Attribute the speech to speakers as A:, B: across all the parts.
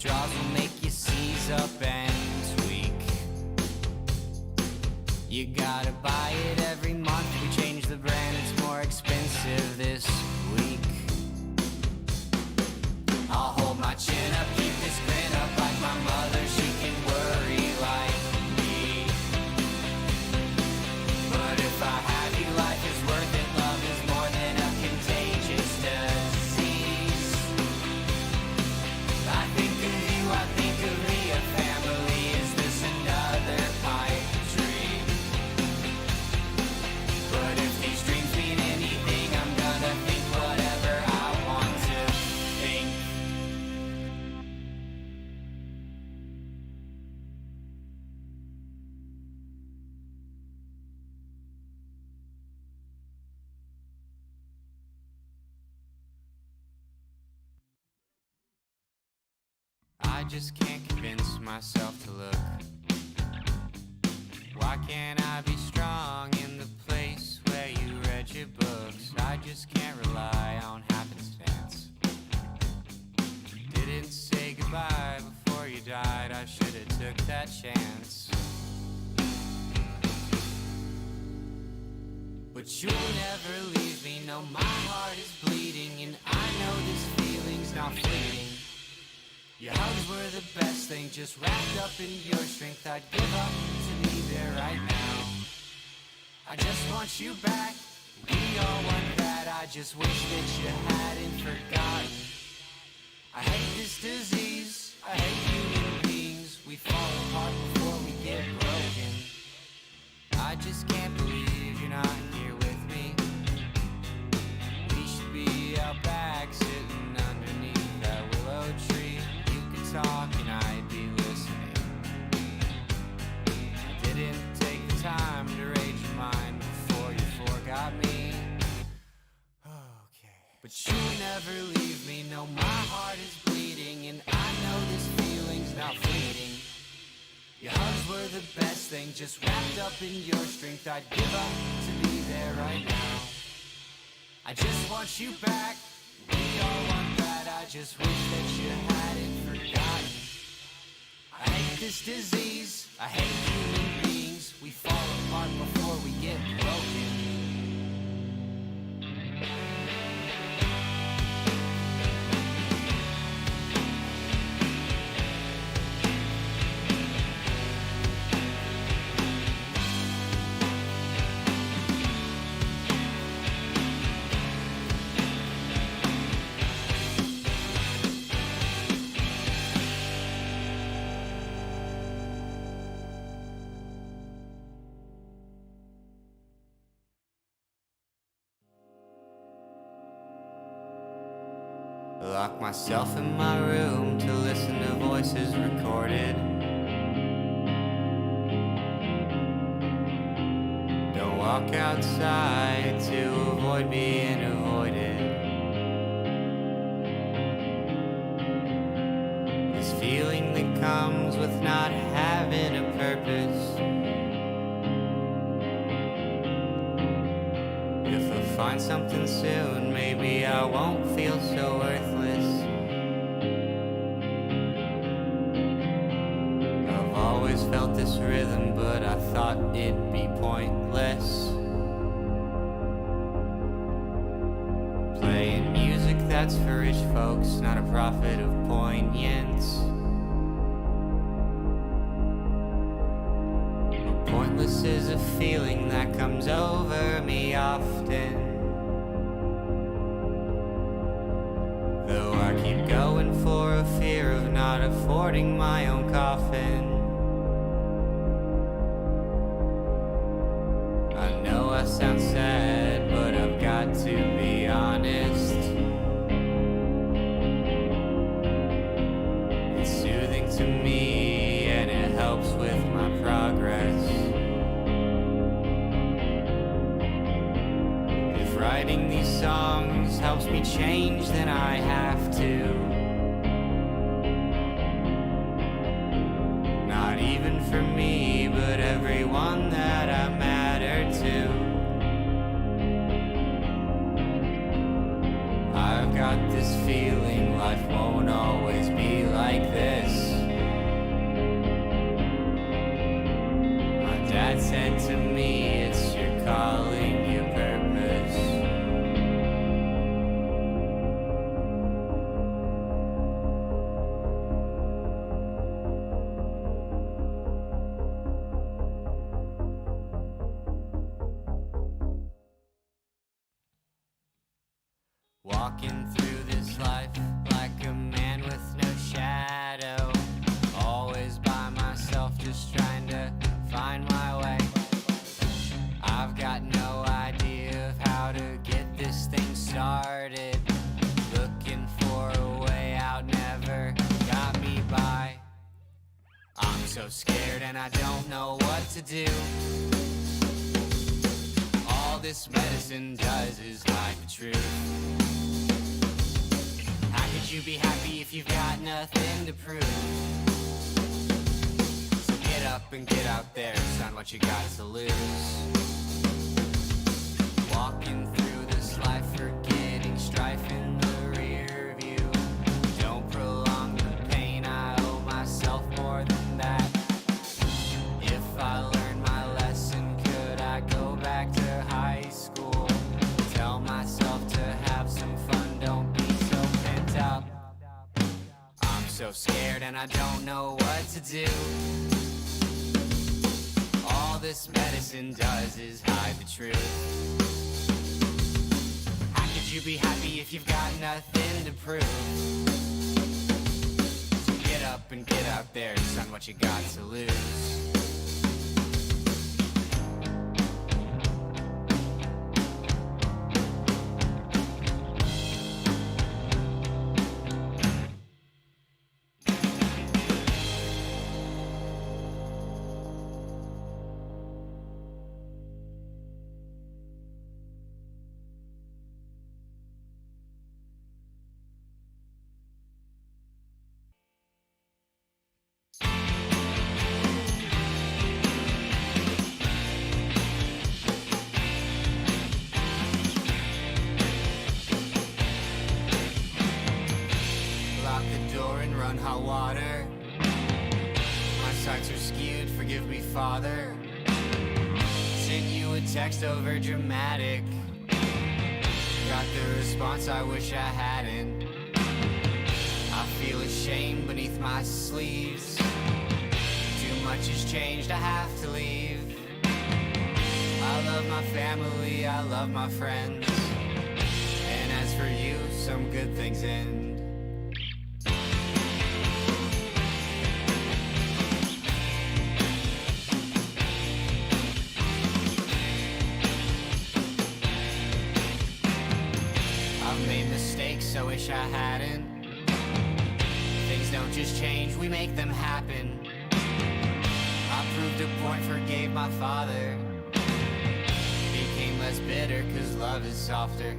A: Draws will make you seize up and tweak. You gotta buy it every month. We change the brand, it's more expensive this week. I'll hold my chin up, keep this grin up like my mother. She can worry like me. But if I have you, life is worth it. Love is more than a contagious disease. I think of you, I think of me. A family, is this another pipe dream? But if these dreams mean anything, I'm gonna think whatever I want to think. I just can't convince myself to look. Why can't I be strong in the place where you read your books? I just can't rely on happenstance. Didn't say goodbye before you died. I should have took that chance. But you'll never leave me. No, my heart is bleeding, and I know this feeling's not fleeting. Your hugs were the best thing, just wrapped up in your strength. I'd give up to be there right now. I just want you back, we all want that. I just wish that you hadn't forgotten. I hate this disease, I hate human beings. We fall apart before we get broken. I just can't believe you're not here with me. We should be out back sitting underneath that willow tree. Talk and I'd be listening. I didn't take the time to read your mind before you forgot me. Okay. But you never leave me. No, my heart is bleeding, and I know this feeling's not fleeting. Your hugs were the best thing, just wrapped up in your strength. I'd give up to be there right now. I just want you back, we all want that. I just wish that you hadn't forgotten. I hate this disease, I hate human beings. We fall apart before we get broken. Lock myself in my room to listen to voices recorded. Don't walk outside to avoid being avoided. This feeling that comes with not having a purpose. If I find something soon, maybe I won't feel so worthless. I've always felt this rhythm, but I thought it'd be pointless. Playing music that's for rich folks, not a prophet of poignance. Pointless is a feeling that comes over me often. Though I keep going for a fear of not affording my own coffin. I know I sound sad, but I've got to be honest. It's soothing to me and it helps with my progress. If writing these songs helps me change, then I have to. Not even for me, but everyone that I matter to. I've got this feeling life won't always be like this. Walking through this life like a man with no shadow, always by myself, just trying to find my way. I've got no idea of how to get this thing started. Looking for a way out never got me by. I'm so scared and I don't know what to do. All this medicine does is hide the truth. How could you be happy if you've got nothing to prove? So get up and get out there, son, what you got to lose. Walking through this life, forgetting strife in the rear view. Don't prolong the pain, I owe myself more than that. If I learned my lesson, could I go back to high school? Tell myself to have some fun, don't be so pent up. I'm so scared and I don't know what to do. All this medicine does is hide the truth. How could you be happy if you've got nothing to prove? So get up and get out there, son, what you got to lose. Hot water, my sights are skewed, forgive me, Father. Sent you a text over dramatic, got the response I wish I hadn't. I feel ashamed beneath my sleeves, too much has changed, I have to leave. I love my family, I love my friends, and as for you, some good things end. I wish I hadn't. Things don't just change, we make them happen. I proved a point, forgave my father. Became less bitter, cause love is softer.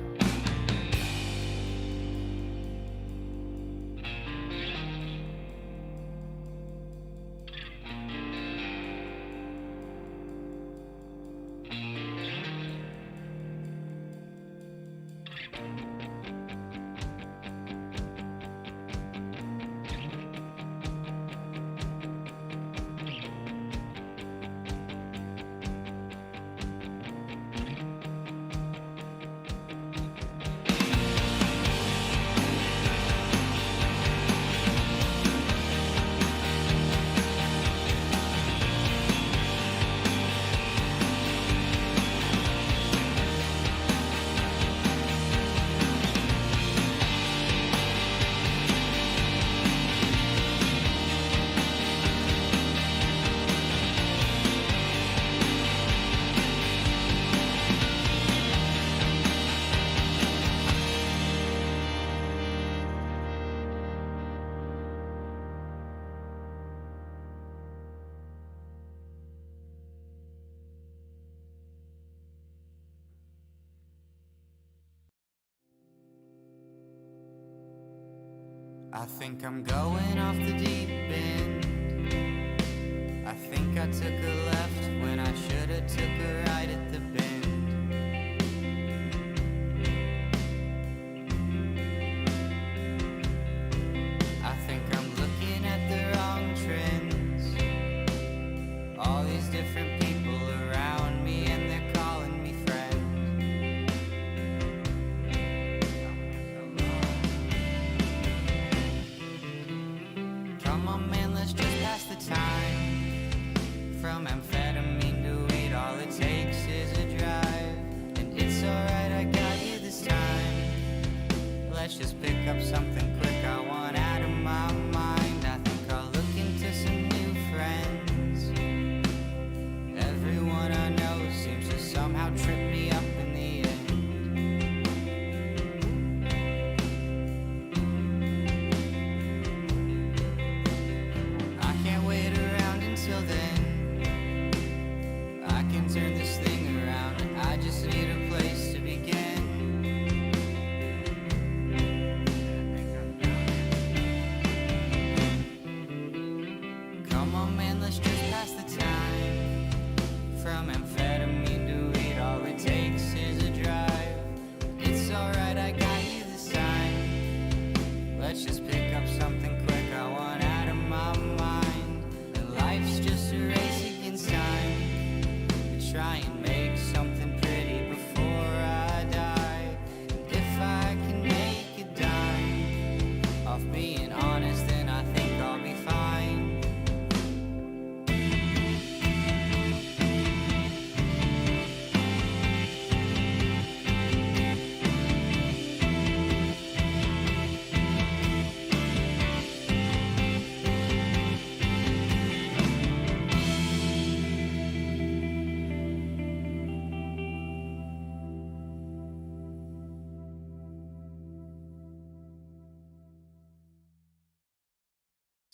A: I think I'm going off the deep end. I think I took a left when I should've took a right at the bend. I think I'm looking at the wrong trends. All these different people around me and they're calling me friend. Come on man, let's just pass the time. From amphetamine to weed, all it takes is a drive. And it's alright, I got you this time.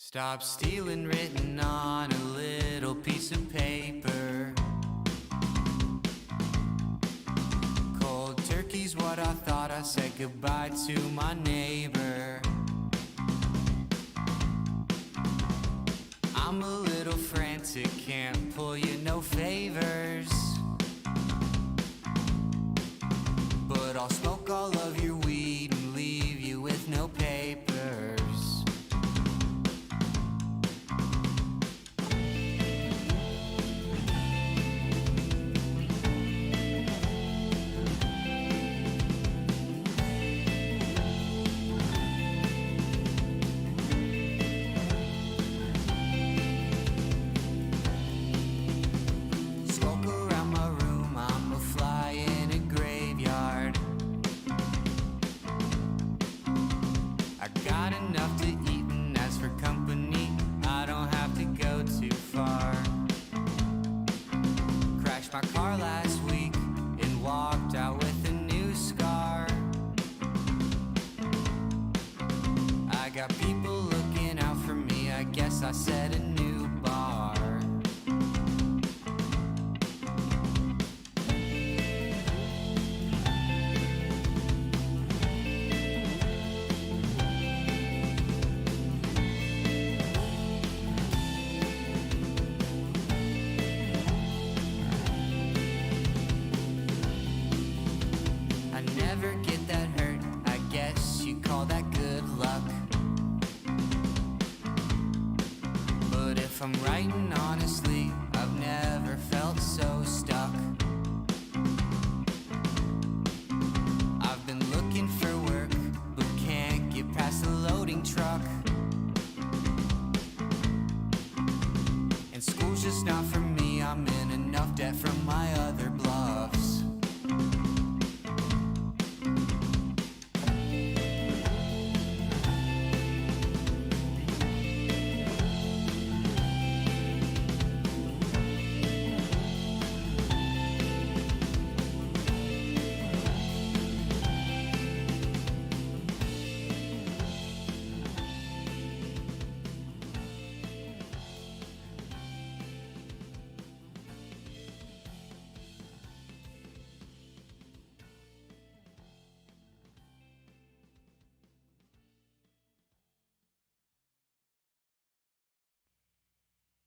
A: Stop stealing written on a little piece of paper. Cold turkey's what I thought. I said goodbye to my neighbor. I'm a little frantic, can't pull you no favors, but I'll smoke all of your weed and leave you with no papers. My car last week and walked out with a new scar. I got people looking out for me, I guess I set a new bar. Never get that hurt, I guess you call that good luck. But if I'm writing honestly, I've never felt so stuck. I've been looking for work, but can't get past the loading truck. And school's just not for me, I'm in enough debt from my other bluffs.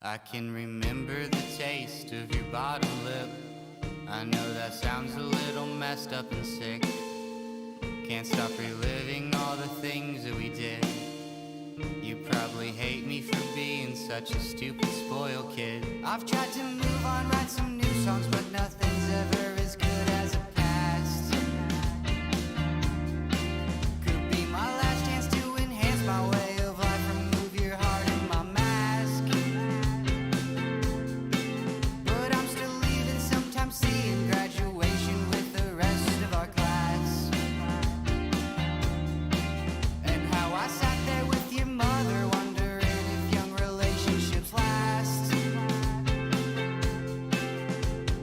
A: I can remember the taste of your bottom lip. I know that sounds a little messed up and sick. Can't stop reliving all the things that we did. You probably hate me for being such a stupid spoiled kid. I've tried to move on, write some new songs, but nothing's ever as good as a past. Could be my last chance to enhance my way of life, remove your heart in my mask. But I'm still leaving, sometimes seeing graduation with the rest of our class. And how I sat there with your mother, wondering if young relationships last.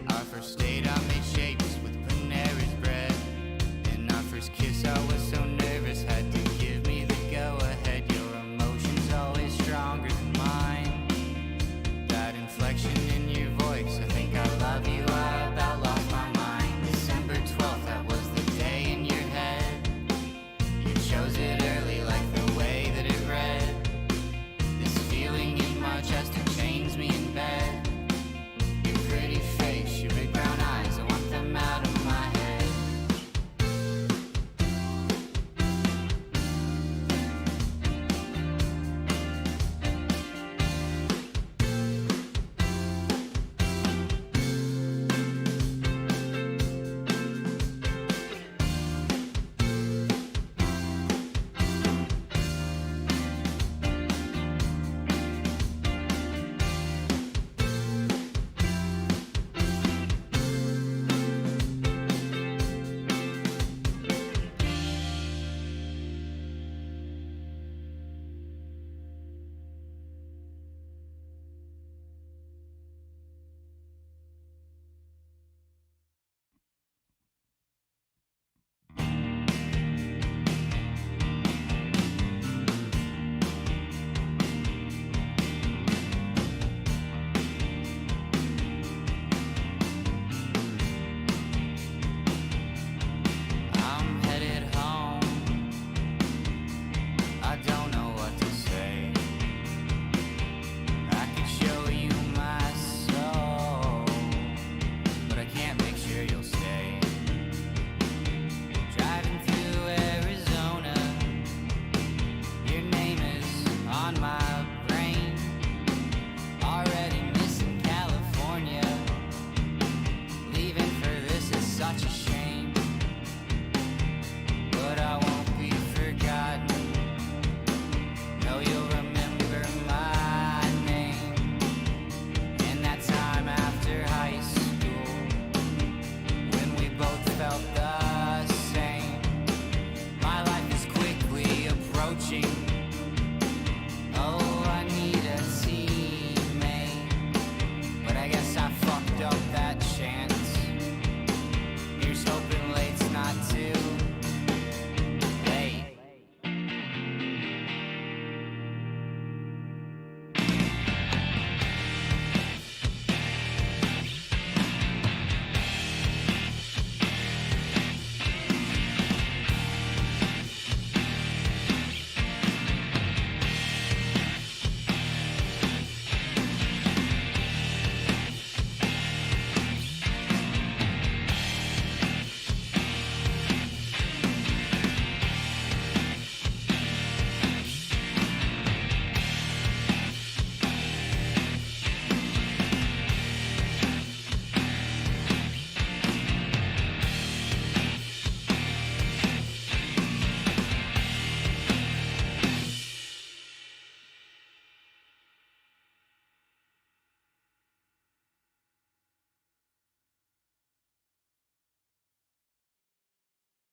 A: Our first date, I made sure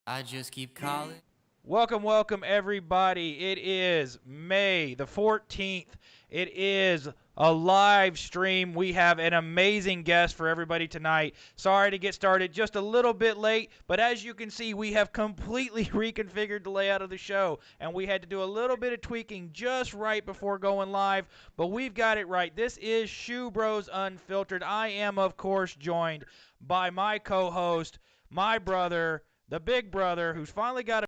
A: I just keep calling.
B: Welcome, everybody. It is May the 14th. It is a live stream. We have an amazing guest for everybody tonight. Sorry to get started just a little bit late, but as you can see, we have completely reconfigured the layout of the show, and we had to do a little bit of tweaking just right before going live, but we've got it right. This is Schu Bros Unfiltered. I am, of course, joined by my co-host, my brother, the big brother, who's finally got a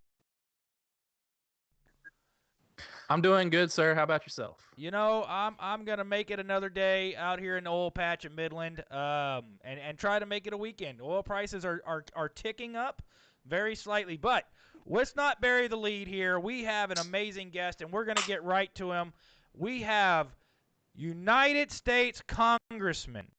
C: I'm doing good, sir. How about yourself?
B: I'm gonna make it another day out here in the oil patch at Midland, and try to make it a weekend. Oil prices are ticking up very slightly, but let's not bury the lead here. We have an amazing guest, and we're gonna get right to him. We have United States Congressman,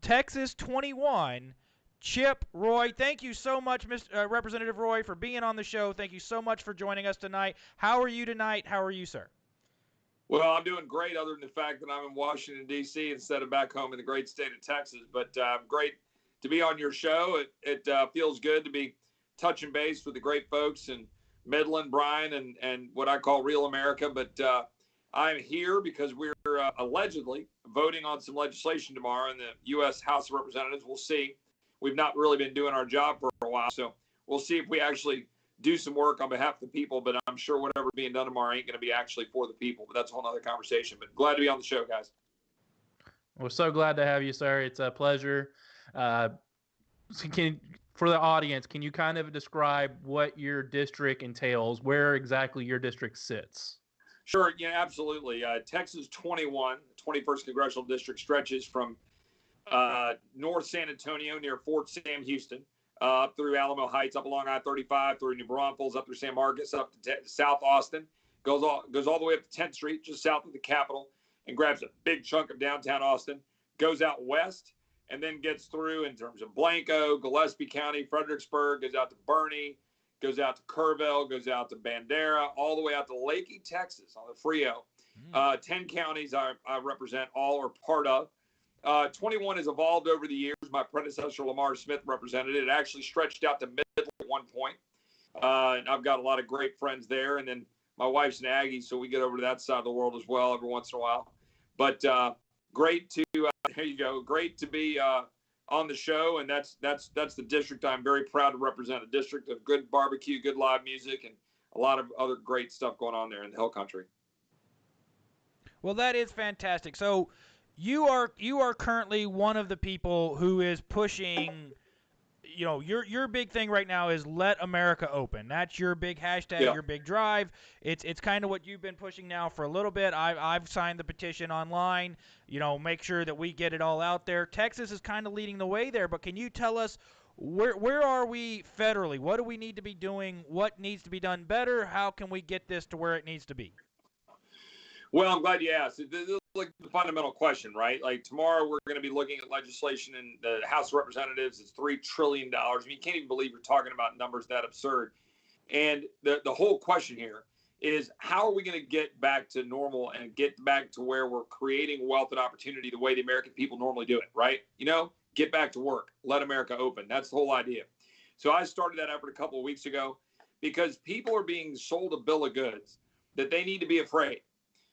B: Texas 21, Chip Roy. Thank you so much, Representative Roy, for being on the show. Thank you so much for joining us tonight. How are you tonight? How are you, sir?
D: Well, I'm doing great, other than the fact that I'm in Washington, D.C. instead of back home in the great state of Texas. But great to be on your show. It feels good to be touching base with the great folks in Midland, Bryan, and what I call real America. But I'm here because we're allegedly voting on some legislation tomorrow in the U.S. House of Representatives. We'll see. We've not really been doing our job for a while, so we'll see if we actually do some work on behalf of the people, but I'm sure whatever's being done tomorrow ain't going to be actually for the people. But that's a whole other conversation. But glad to be on the show, guys.
C: We're so glad to have you, sir. It's a pleasure. For the audience, can you kind of describe what your district entails, where exactly your district sits?
D: Sure, yeah, absolutely. Texas 21, 21st Congressional District, stretches from North San Antonio near Fort Sam Houston, up through Alamo Heights, up along I-35, through New Braunfels, up through San Marcos, up to South Austin, goes all the way up to 10th Street, just south of the Capitol, and grabs a big chunk of downtown Austin, goes out west, and then gets through in terms of Blanco, Gillespie County, Fredericksburg, goes out to Bernie, goes out to Kerrville, goes out to Bandera, all the way out to Leakey, Texas on the Frio. 10 counties I represent, all are part of. 21 has evolved over the years. My predecessor, Lamar Smith, represented it. It actually stretched out to Midland at one point. And I've got a lot of great friends there. And then my wife's an Aggie, so we get over to that side of the world as well every once in a while. But great to there you go. Great to be on the show, and that's the district I'm very proud to represent. A district of good barbecue, good live music, and a lot of other great stuff going on there in the Hill Country.
B: Well, that is fantastic. So you are currently one of the people who is pushing. Your big thing right now is let America open. That's your big hashtag,
D: Yeah.
B: your big drive. It's kind of what you've been pushing now for a little bit. I've signed the petition online. Make sure that we get it all out there. Texas is kind of leading the way there, but can you tell us where are we federally? What do we need to be doing? What needs to be done better? How can we get this to where it needs to be?
D: Well, I'm glad you asked. This is like the fundamental question, right? Like tomorrow we're going to be looking at legislation in the House of Representatives. It's $3 trillion. I mean, you can't even believe you're talking about numbers that absurd. And the whole question here is how are we going to get back to normal and get back to where we're creating wealth and opportunity the way the American people normally do it, right? Get back to work, let America open. That's the whole idea. So I started that effort a couple of weeks ago because people are being sold a bill of goods that they need to be afraid.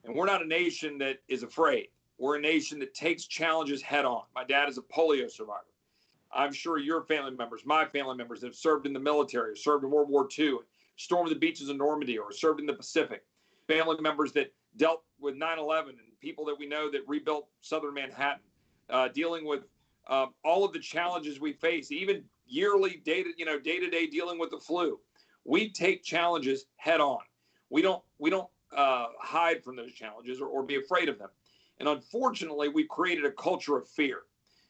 D: And we're not a nation that is afraid. We're a nation that takes challenges head on. My dad is a polio survivor. I'm sure your family members, my family members that have served in the military, served in World War II, stormed the beaches of Normandy, or served in the Pacific. Family members that dealt with 9/11 and people that we know that rebuilt Southern Manhattan, dealing with all of the challenges we face, even yearly day-to-day dealing with the flu. We take challenges head on. We don't hide from those challenges or be afraid of them. And unfortunately, we've created a culture of fear.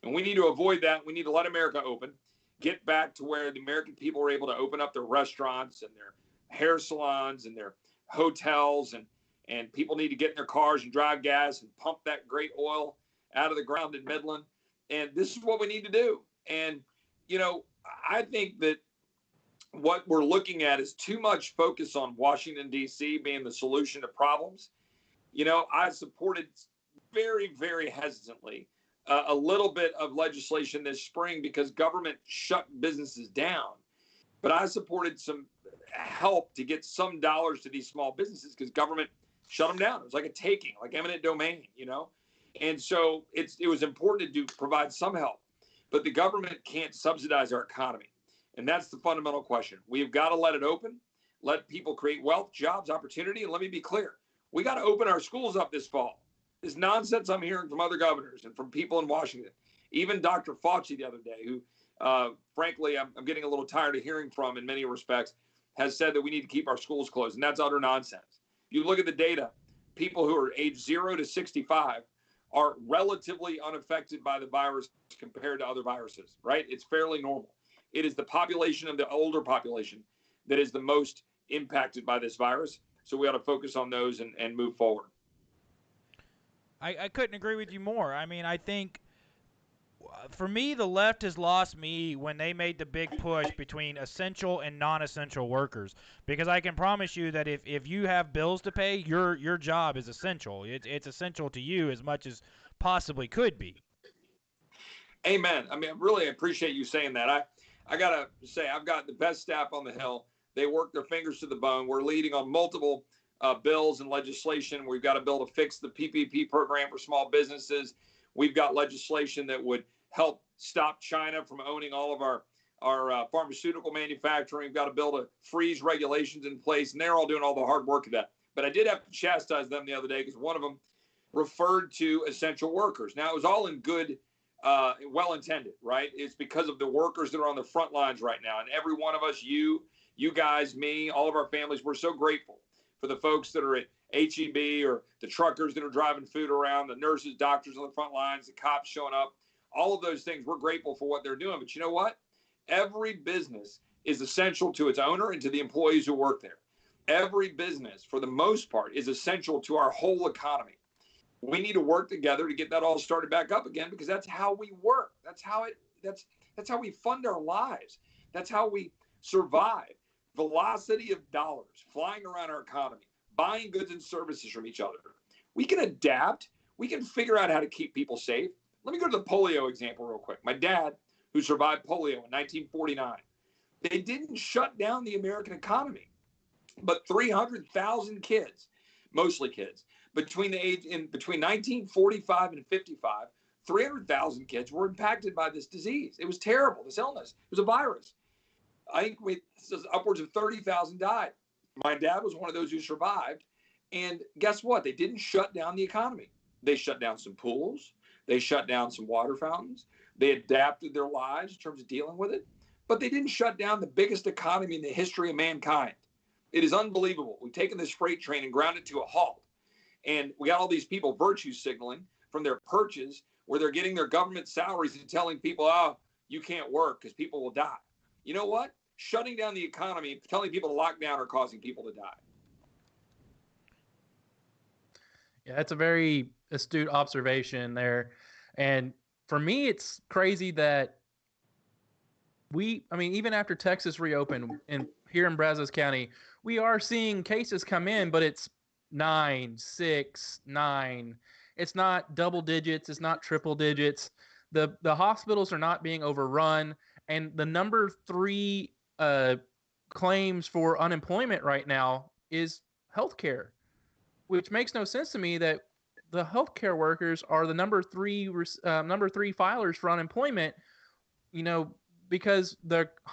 D: And we need to avoid that. We need to let America open, get back to where the American people are able to open up their restaurants and their hair salons and their hotels, and people need to get in their cars and drive gas and pump that great oil out of the ground in Midland. And this is what we need to do. And, I think that what we're looking at is too much focus on Washington, D.C. being the solution to problems. I supported very, very hesitantly a little bit of legislation this spring because government shut businesses down. but I supported some help to get some dollars to these small businesses because government shut them down. It was like a taking, like eminent domain, you know? And so it was important to provide some help, but the government can't subsidize our economy. And that's the fundamental question. We've got to let it open, let people create wealth, jobs, opportunity. And let me be clear, we got to open our schools up this fall. This nonsense I'm hearing from other governors and from people in Washington, even Dr. Fauci the other day, who frankly, I'm getting a little tired of hearing from in many respects, has said that we need to keep our schools closed. And that's utter nonsense. You look at the data, people who are age 0 to 65 are relatively unaffected by the virus compared to other viruses, right? It's fairly normal. It is the population of the older population that is the most impacted by this virus. So we ought to focus on those and move forward.
B: I couldn't agree with you more. I mean, I think for me, the left has lost me when they made the big push between essential and non-essential workers. Because I can promise you that if you have bills to pay, your job is essential. It's essential to you as much as possibly could be.
D: Amen. I mean, I really appreciate you saying that. I got to say, I've got the best staff on the Hill. They work their fingers to the bone. We're leading on multiple bills and legislation. We've got a bill to fix the PPP program for small businesses. We've got legislation that would help stop China from owning all of our pharmaceutical manufacturing. We've got a bill to freeze regulations in place, and they're all doing all the hard work of that. But I did have to chastise them the other day because one of them referred to essential workers. Now, it was all in good, well-intended, right? It's because of the workers that are on the front lines right now. And every one of us, you guys, me, all of our families, we're so grateful for the folks that are at HEB or the truckers that are driving food around, the nurses, doctors on the front lines, the cops showing up, all of those things. We're grateful for what they're doing. But you know what? Every business is essential to its owner and to the employees who work there. Every business, for the most part, is essential to our whole economy. We need to work together to get that all started back up again because that's how we work. That's how we fund our lives. That's how we survive. Velocity of dollars flying around our economy, buying goods and services from each other. We can adapt. We can figure out how to keep people safe. Let me go to the polio example real quick. My dad, who survived polio in 1949, they didn't shut down the American economy, but 300,000 kids, mostly kids, between 1945 and 55, 300,000 kids were impacted by this disease. It was terrible, this illness. It was a virus. I think upwards of 30,000 died. My dad was one of those who survived. And guess what? They didn't shut down the economy. They shut down some pools. They shut down some water fountains. They adapted their lives in terms of dealing with it. But they didn't shut down the biggest economy in the history of mankind. It is unbelievable. We've taken this freight train and ground it to a halt. And we got all these people virtue signaling from their perches where they're getting their government salaries and telling people, oh, you can't work because people will die. You know what? Shutting down the economy, telling people to lock down are causing people to die.
C: Yeah, that's a very astute observation there. And for me, it's crazy that even after Texas reopened and here in Brazos County, we are seeing cases come in, but it's 9, 6, 9. It's not double digits. It's not triple digits. The hospitals are not being overrun. And the number 3 claims for unemployment right now is healthcare, which makes no sense to me that the healthcare workers are the number 3 filers for unemployment, because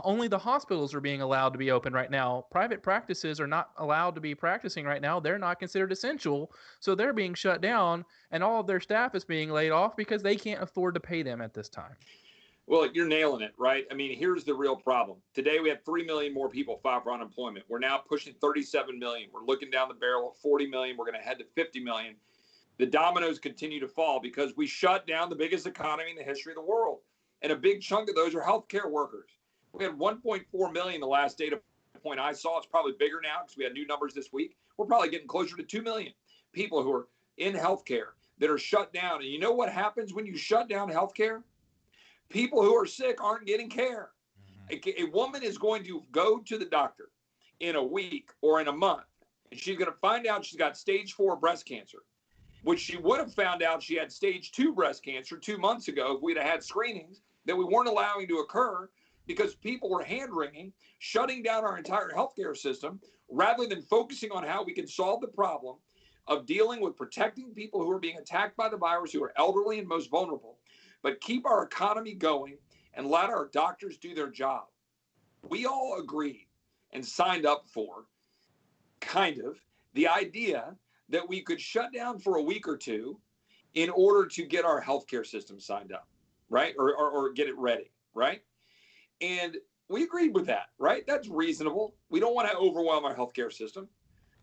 C: only the hospitals are being allowed to be open right now. Private practices are not allowed to be practicing right now. They're not considered essential, so they're being shut down, and all of their staff is being laid off because they can't afford to pay them at this time.
D: Well, you're nailing it, right? I mean, here's the real problem. Today, we have 3 million more people file for unemployment. We're now pushing 37 million. We're looking down the barrel of 40 million. We're going to head to 50 million. The dominoes continue to fall because we shut down the biggest economy in the history of the world. And a big chunk of those are healthcare workers. We had 1.4 million the last data point I saw. It's probably bigger now because we had new numbers this week. We're probably getting closer to 2 million people who are in healthcare that are shut down. And you know what happens when you shut down healthcare? People who are sick aren't getting care. A woman is going to go to the doctor in a week or in a month, and she's going to find out she's got stage 4 breast cancer, which she would have found out she had stage 2 breast cancer 2 months ago if we'd have had screenings that we weren't allowing to occur because people were hand-wringing, shutting down our entire healthcare system, rather than focusing on how we can solve the problem of dealing with protecting people who are being attacked by the virus, who are elderly and most vulnerable, but keep our economy going and let our doctors do their job. We all agreed and signed up for kind of the idea that we could shut down for a week or two in order to get our healthcare system signed up, right? Or get it ready, right? And we agreed with that, right? That's reasonable. We don't want to overwhelm our healthcare system,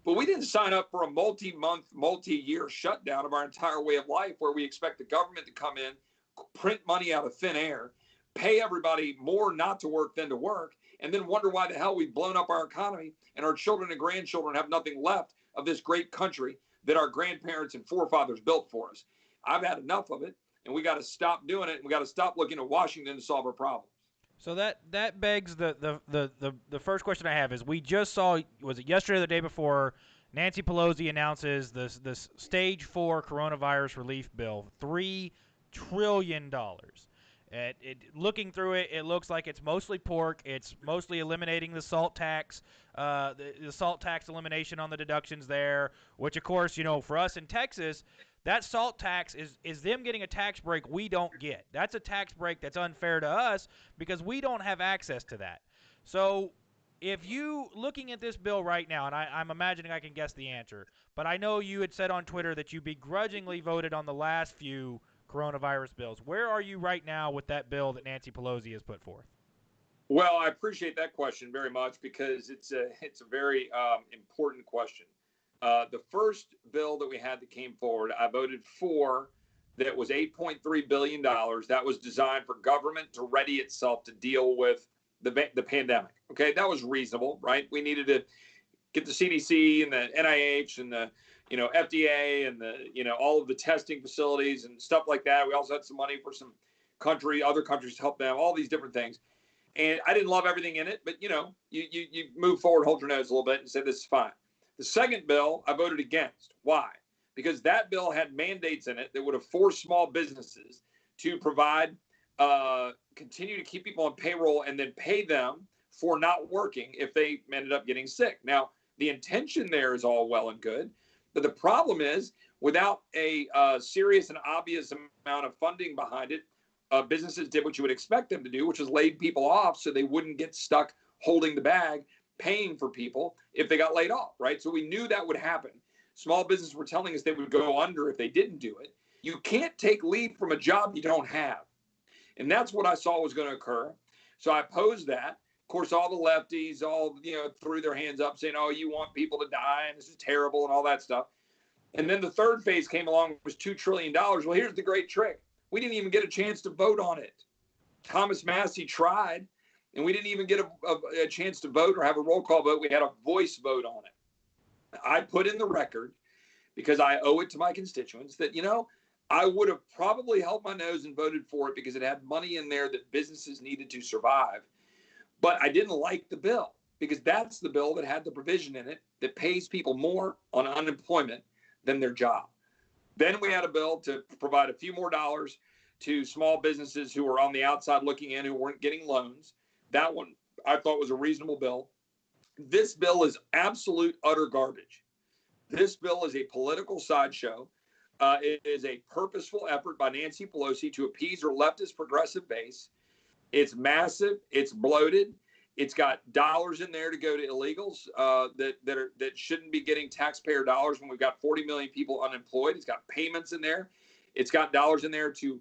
D: but we didn't sign up for a multi-month, multi-year shutdown of our entire way of life where we expect the government to come in, print money out of thin air, pay everybody more not to work than to work, and then wonder why the hell we've blown up our economy and our children and grandchildren have nothing left of this great country that our grandparents and forefathers built for us. I've had enough of it, and we got to stop doing it, and we got to stop looking at Washington to solve our problems.
B: So that begs the first question I have is, we just saw, was it yesterday or the day before, Nancy Pelosi announces this stage 4 coronavirus relief bill, $3 trillion. Looking through it, it looks like it's mostly pork. It's mostly eliminating the salt tax, the salt tax elimination on the deductions there, which, of course, for us in Texas, that salt tax is them getting a tax break we don't get. That's a tax break that's unfair to us because we don't have access to that. So if you, looking at this bill right now, and I'm imagining I can guess the answer, but I know you had said on Twitter that you begrudgingly voted on the last few coronavirus bills. Where are you right now with that bill that Nancy Pelosi has put forth?
D: Well, I appreciate that question very much because it's a very important question. The first bill that we had that came forward, I voted for. That was $8.3 billion. That was designed for government to ready itself to deal with the pandemic. Okay, that was reasonable, right? We needed to get the CDC and the NIH and the FDA and the all of the testing facilities and stuff like that. We also had some money for some other countries to help them, all these different things. And I didn't love everything in it, but you move forward, hold your nose a little bit and say this is fine. The second bill I voted against. Why? Because that bill had mandates in it that would have forced small businesses to provide, continue to keep people on payroll and then pay them for not working if they ended up getting sick. Now, the intention there is all well and good, but the problem is without a serious and obvious amount of funding behind it, businesses did what you would expect them to do, which is laid people off so they wouldn't get stuck holding the bag, paying for people if they got laid off, right? So we knew that would happen. Small businesses were telling us they would go under if they didn't do it. You can't take leave from a job you don't have. And that's what I saw was going to occur. So I opposed that. Of course, all the lefties all threw their hands up saying, oh, you want people to die and this is terrible and all that stuff. And then the third phase came along, was $2 trillion. Well, here's the great trick. We didn't even get a chance to vote on it. Thomas Massey tried, and we didn't even get a chance to vote or have a roll call vote. We had a voice vote on it. I put in the record, because I owe it to my constituents, that, I would have probably held my nose and voted for it because it had money in there that businesses needed to survive. But I didn't like the bill because that's the bill that had the provision in it that pays people more on unemployment than their job. Then we had a bill to provide a few more dollars to small businesses who were on the outside looking in, who weren't getting loans. That one I thought was a reasonable bill. This bill is absolute utter garbage. This bill is a political sideshow. It is a purposeful effort by Nancy Pelosi to appease her leftist progressive base. It's massive. It's bloated. It's got dollars in there to go to illegals that shouldn't be getting taxpayer dollars when we've got 40 million people unemployed. It's got payments in there. It's got dollars in there to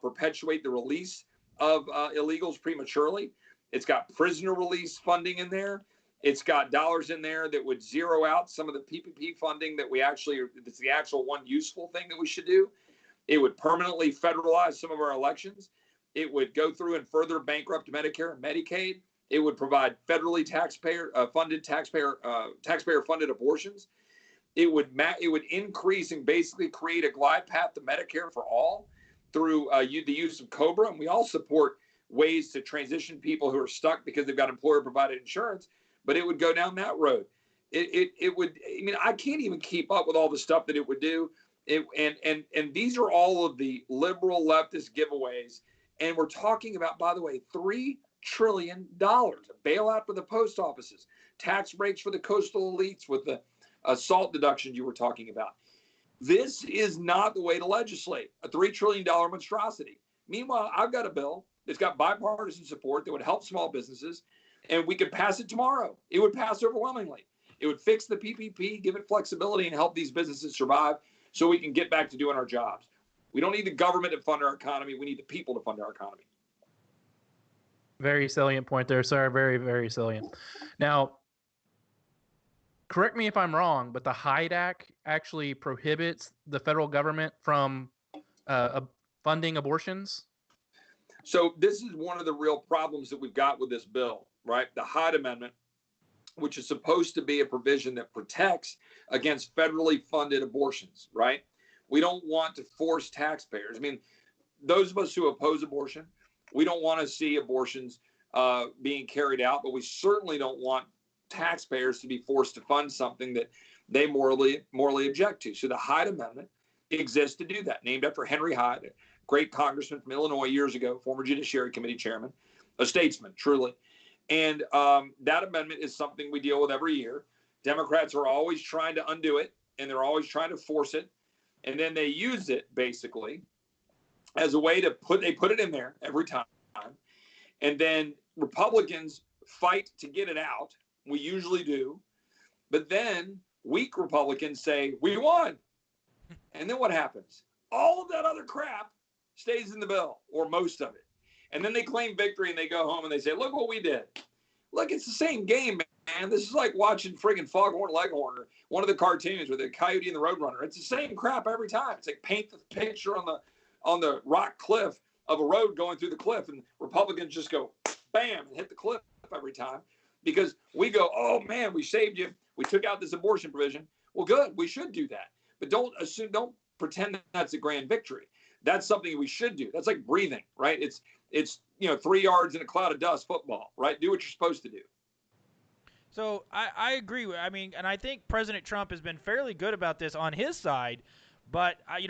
D: perpetuate the release of illegals prematurely. It's got prisoner release funding in there. It's got dollars in there that would zero out some of the PPP funding that it's the actual one useful thing that we should do. It would permanently federalize some of our elections. It would go through and further bankrupt Medicare and Medicaid. It would provide federally taxpayer funded abortions. It would increase and basically create a glide path to Medicare for all through the use of COBRA. And we all support ways to transition people who are stuck because they've got employer provided insurance, but it would go down that road. It would, I can't even keep up with all the stuff that it would do. And these are all of the liberal leftist giveaways. And we're talking about, by the way, $3 trillion. A bailout for the post offices, tax breaks for the coastal elites with the SALT deductions you were talking about. This is not the way to legislate a $3 trillion monstrosity. Meanwhile, I've got a bill that's got bipartisan support that would help small businesses, and we could pass it tomorrow. It would pass overwhelmingly. It would fix the PPP, give it flexibility, and help these businesses survive so we can get back to doing our jobs. We don't need the government to fund our economy. We need the people to fund our economy.
C: Very salient point there, sir. Very, very salient. Now, correct me if I'm wrong, but the Hyde Act actually prohibits the federal government from funding abortions.
D: So this is one of the real problems that we've got with this bill, right? The Hyde Amendment, which is supposed to be a provision that protects against federally funded abortions, right? We don't want to force taxpayers. I mean, those of us who oppose abortion, we don't want to see abortions being carried out, but we certainly don't want taxpayers to be forced to fund something that they morally object to. So the Hyde Amendment exists to do that, named after Henry Hyde, a great congressman from Illinois years ago, former Judiciary Committee chairman, a statesman, truly. And that amendment is something we deal with every year. Democrats are always trying to undo it, and they're always trying to force it. And then they use it basically as a way to put it in there every time. And then Republicans fight to get it out. We usually do. But then weak Republicans say, we won. And then what happens? All of that other crap stays in the bill, or most of it. And then they claim victory and they go home and they say, look what we did. Look, it's the same game, man. This is like watching friggin' Foghorn Leghorn, or one of the cartoons with the Coyote and the Roadrunner. It's the same crap every time. It's like paint the picture on the rock cliff of a road going through the cliff, and Republicans just go bam and hit the cliff every time because we go, oh man, we saved you. We took out this abortion provision. Well, good. We should do that. But don't pretend that's a grand victory. That's something we should do. That's like breathing, right? It's 3 yards in a cloud of dust football, right? Do what you're supposed to do.
B: So I agree. And I think President Trump has been fairly good about this on his side. But I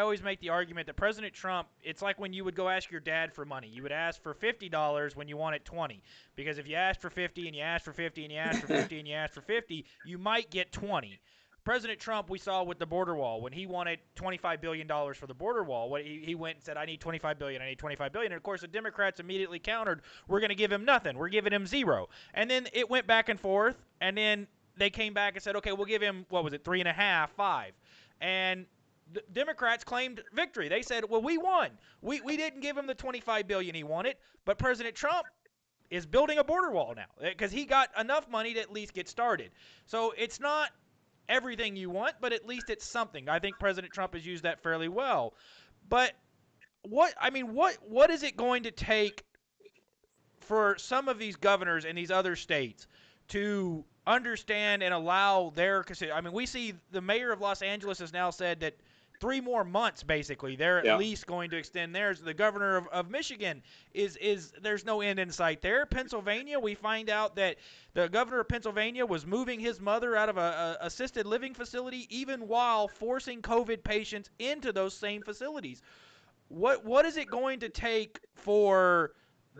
B: always make the argument that President Trump, it's like when you would go ask your dad for money. You would ask for $50 when you wanted $20, because if you asked for 50 and you asked for 50 and you asked for 50 and you asked for 50, you might get 20. President Trump, we saw with the border wall, when he wanted $25 billion for the border wall, he went and said, I need $25 billion, I need $25 billion. And, of course, the Democrats immediately countered, we're going to give him nothing. We're giving him zero. And then it went back and forth, and then they came back and said, okay, we'll give him, 3.5, 5. And the Democrats claimed victory. They said, well, we won. We didn't give him the $25 billion he wanted, but President Trump is building a border wall now because he got enough money to at least get started. So it's not everything you want, but at least it's something. I think President Trump has used that fairly well. But what is it going to take for some of these governors in these other states to understand and allow their – we see the mayor of Los Angeles has now said that 3 more months, basically, they're at least going to extend theirs. The governor of Michigan is there's no end in sight there. Pennsylvania, we find out that the governor of Pennsylvania was moving his mother out of a assisted living facility even while forcing COVID patients into those same facilities. What is it going to take for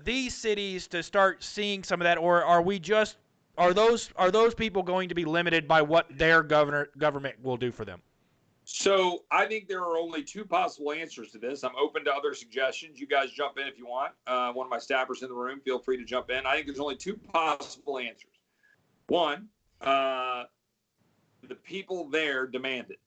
B: these cities to start seeing some of that, or are those people going to be limited by what their government will do for them?
D: So I think there are only 2 possible answers to this. I'm open to other suggestions. You guys jump in if you want. One of my staffers in the room, feel free to jump in. I think there's only 2 possible answers. One, the people there demand it.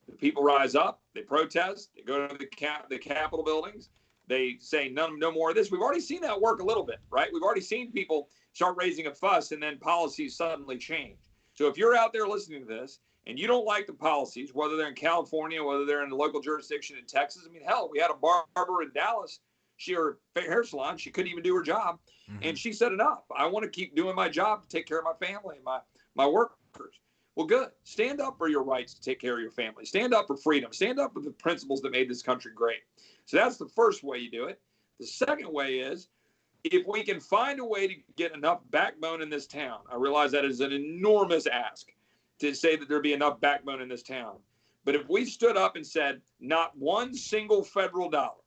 D: The people rise up, they protest, they go to the Capitol buildings, they say no more of this. We've already seen that work a little bit, right? We've already seen people start raising a fuss and then policies suddenly change. So if you're out there listening to this and you don't like the policies, whether they're in California, whether they're in the local jurisdiction in Texas, hell, we had a barber in Dallas, her hair salon, she couldn't even do her job. Mm-hmm. And she said, enough. I want to keep doing my job to take care of my family and my workers. Well, good. Stand up for your rights to take care of your family. Stand up for freedom. Stand up for the principles that made this country great. So that's the first way you do it. The second way is, if we can find a way to get enough backbone in this town, I realize that is an enormous ask to say that there be enough backbone in this town. But if we stood up and said, not one single federal dollar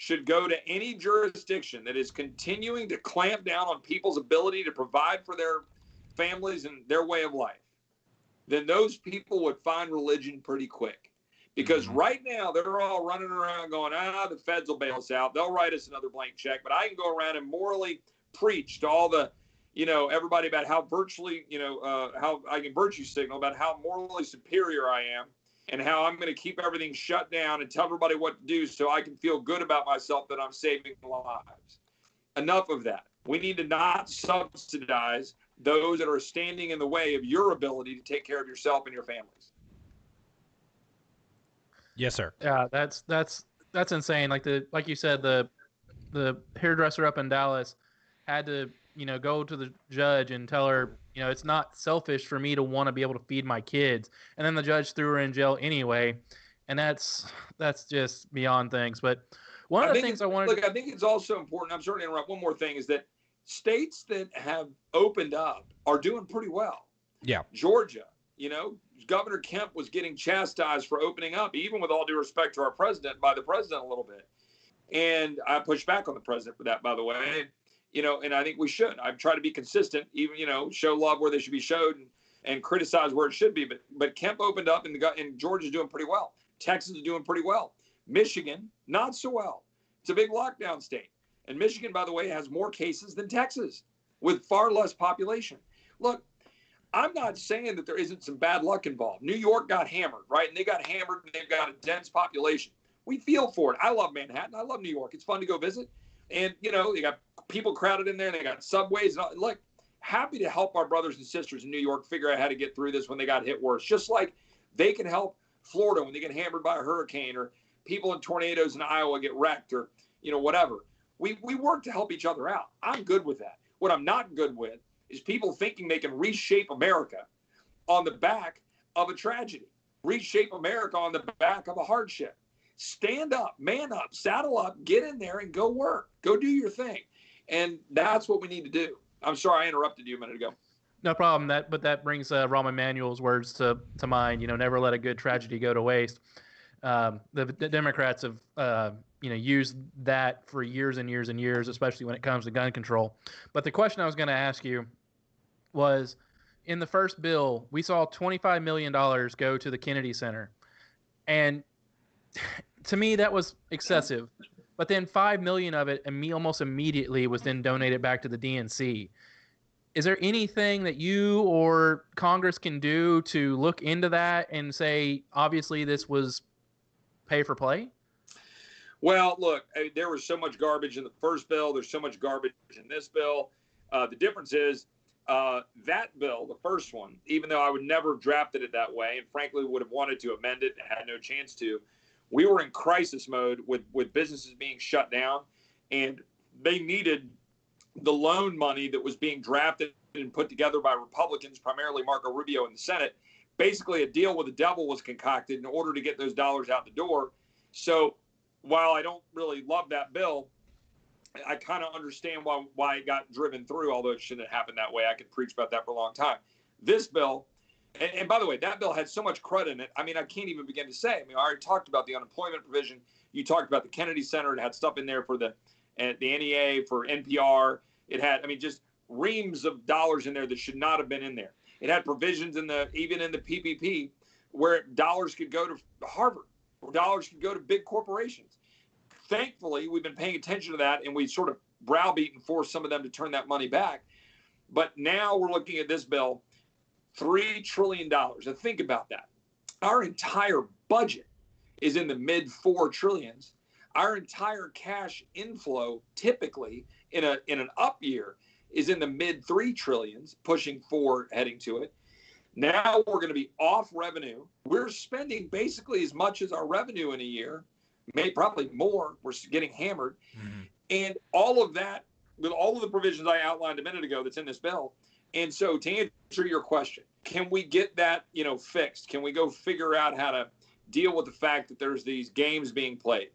D: should go to any jurisdiction that is continuing to clamp down on people's ability to provide for their families and their way of life, then those people would find religion pretty quick. Because right now they're all running around going, the feds will bail us out. They'll write us another blank check. But I can go around and morally preach to all the, everybody about how virtually, how I can virtue signal about how morally superior I am and how I'm going to keep everything shut down and tell everybody what to do so I can feel good about myself that I'm saving lives. Enough of that. We need to not subsidize those that are standing in the way of your ability to take care of yourself and your families.
B: Yes, sir.
C: Yeah, that's insane. Like you said, the hairdresser up in Dallas had to, go to the judge and tell her, it's not selfish for me to want to be able to feed my kids. And then the judge threw her in jail anyway. And that's just beyond things. But one of the things I wanted
D: I think it's also important, I'm sorry to interrupt, one more thing is that states that have opened up are doing pretty well.
B: Yeah.
D: Georgia, Governor Kemp was getting chastised for opening up, even with all due respect to our president, by the president a little bit. And I pushed back on the president for that, by the way. And I think we should. I've tried to be consistent, even, show love where they should be showed and criticize where it should be. But Kemp opened up and Georgia's doing pretty well. Texas is doing pretty well. Michigan, not so well. It's a big lockdown state. And Michigan, by the way, has more cases than Texas with far less population. Look, I'm not saying that there isn't some bad luck involved. New York got hammered, right? And they got hammered and they've got a dense population. We feel for it. I love Manhattan. I love New York. It's fun to go visit. And, they got people crowded in there and they got subways. And look, happy to help our brothers and sisters in New York figure out how to get through this when they got hit worse. Just like they can help Florida when they get hammered by a hurricane, or people in tornadoes in Iowa get wrecked, or, whatever. We work to help each other out. I'm good with that. What I'm not good with is people thinking they can reshape America on the back of a tragedy, reshape America on the back of a hardship. Stand up, man up, saddle up, get in there and go work. Go do your thing. And that's what we need to do. I'm sorry I interrupted you a minute ago.
C: No problem. But that brings Rahm Emanuel's words to mind. Never let a good tragedy go to waste. The Democrats have used that for years and years and years, especially when it comes to gun control. But the question I was going to ask you was, in the first bill, we saw $25 million go to the Kennedy Center, and to me that was excessive. But then $5 million of it almost immediately was then donated back to the DNC. Is there anything that you or Congress can do to look into that and say, obviously, this was pay for play?
D: Well, look, there was so much garbage in the first bill. There's so much garbage in this bill. The difference is that bill, the first one, even though I would never have drafted it that way, and frankly would have wanted to amend it and had no chance to, we were in crisis mode with businesses being shut down, and they needed the loan money that was being drafted and put together by Republicans, primarily Marco Rubio in the Senate. Basically, a deal with the devil was concocted in order to get those dollars out the door. So while I don't really love that bill, I kind of understand why it got driven through, although it shouldn't have happened that way. I could preach about that for a long time. This bill, and by the way, that bill had so much crud in it. I mean, I can't even begin to say. I mean, I already talked about the unemployment provision. You talked about the Kennedy Center. It had stuff in there for the NEA, for NPR. It had, just reams of dollars in there that should not have been in there. It had provisions even in the PPP where dollars could go to Harvard, or dollars could go to big corporations. Thankfully, we've been paying attention to that, and we sort of browbeat and forced some of them to turn that money back. But now we're looking at this bill, $3 trillion. And think about that. Our entire budget is in the mid $4 trillions. Our entire cash inflow, typically in an up year, is in the mid $3 trillions, pushing 4, heading to it. Now we're going to be off revenue. We're spending basically as much as our revenue in a year, probably more. We're getting hammered. Mm-hmm. And all of that, with all of the provisions I outlined a minute ago that's in this bill. And so to answer your question, can we get that, fixed? Can we go figure out how to deal with the fact that there's these games being played?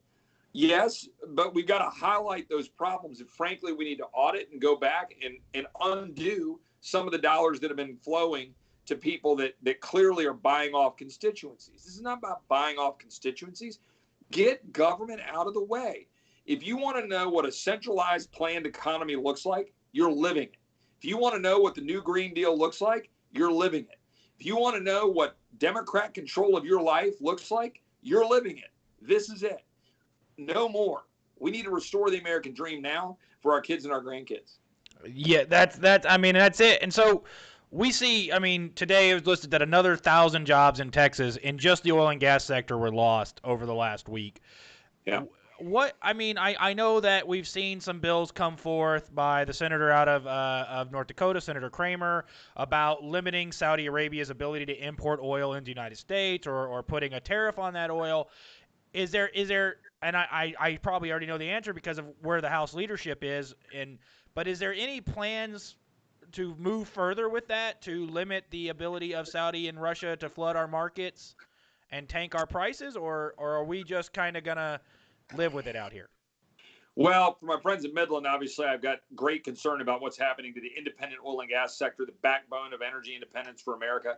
D: Yes, but we've got to highlight those problems. And frankly, we need to audit and go back and undo some of the dollars that have been flowing to people that clearly are buying off constituencies. This is not about buying off constituencies. Get government out of the way. If you want to know what a centralized planned economy looks like, you're living it. If you want to know what the new Green Deal looks like, you're living it. If you want to know what Democrat control of your life looks like, you're living it. This is it. No more. We need to restore the American dream now for our kids and our grandkids.
B: Yeah, that's it. And so we see, today it was listed that another 1,000 jobs in Texas in just the oil and gas sector were lost over the last week.
D: Yeah.
B: I know that we've seen some bills come forth by the senator out of North Dakota, Senator Kramer, about limiting Saudi Arabia's ability to import oil into the United States or putting a tariff on that oil. Is there, and I probably already know the answer because of where the House leadership is, but is there any plans to move further with that, to limit the ability of Saudi and Russia to flood our markets and tank our prices, or are we just kind of going to live with it out here?
D: Well, for my friends in Midland, obviously, I've got great concern about what's happening to the independent oil and gas sector, the backbone of energy independence for America.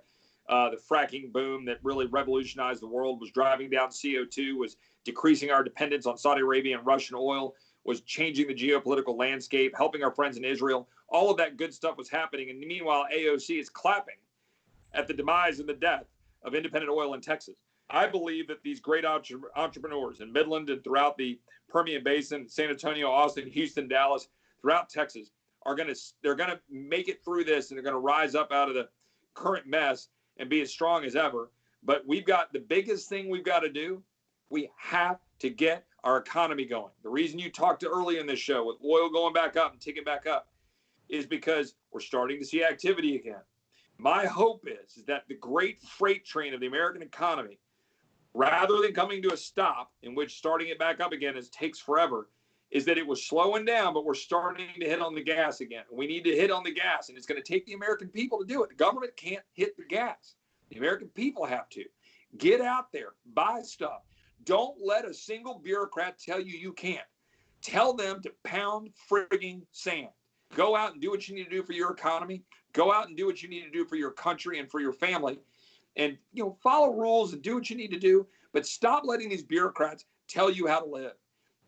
D: The fracking boom that really revolutionized the world was driving down CO2, was decreasing our dependence on Saudi Arabia and Russian oil, was changing the geopolitical landscape, helping our friends in Israel. All of that good stuff was happening. And meanwhile, AOC is clapping at the demise and the death of independent oil in Texas. I believe that these great entrepreneurs in Midland and throughout the Permian Basin, San Antonio, Austin, Houston, Dallas, throughout Texas, they're gonna make it through this, and they're gonna rise up out of the current mess and be as strong as ever. But we've got the biggest thing we've got to do. We have to get our economy going. The reason you talked to earlier in this show with oil going back up and ticking back up is because we're starting to see activity again. My hope is that the great freight train of the American economy, rather than coming to a stop in which starting it back up again takes forever, is that it was slowing down, but we're starting to hit on the gas again. We need to hit on the gas, and it's going to take the American people to do it. The government can't hit the gas. The American people have to. Get out there, buy stuff. Don't let a single bureaucrat tell you you can't. Tell them to pound frigging sand. Go out and do what you need to do for your economy. Go out and do what you need to do for your country and for your family. And follow rules and do what you need to do, but stop letting these bureaucrats tell you how to live.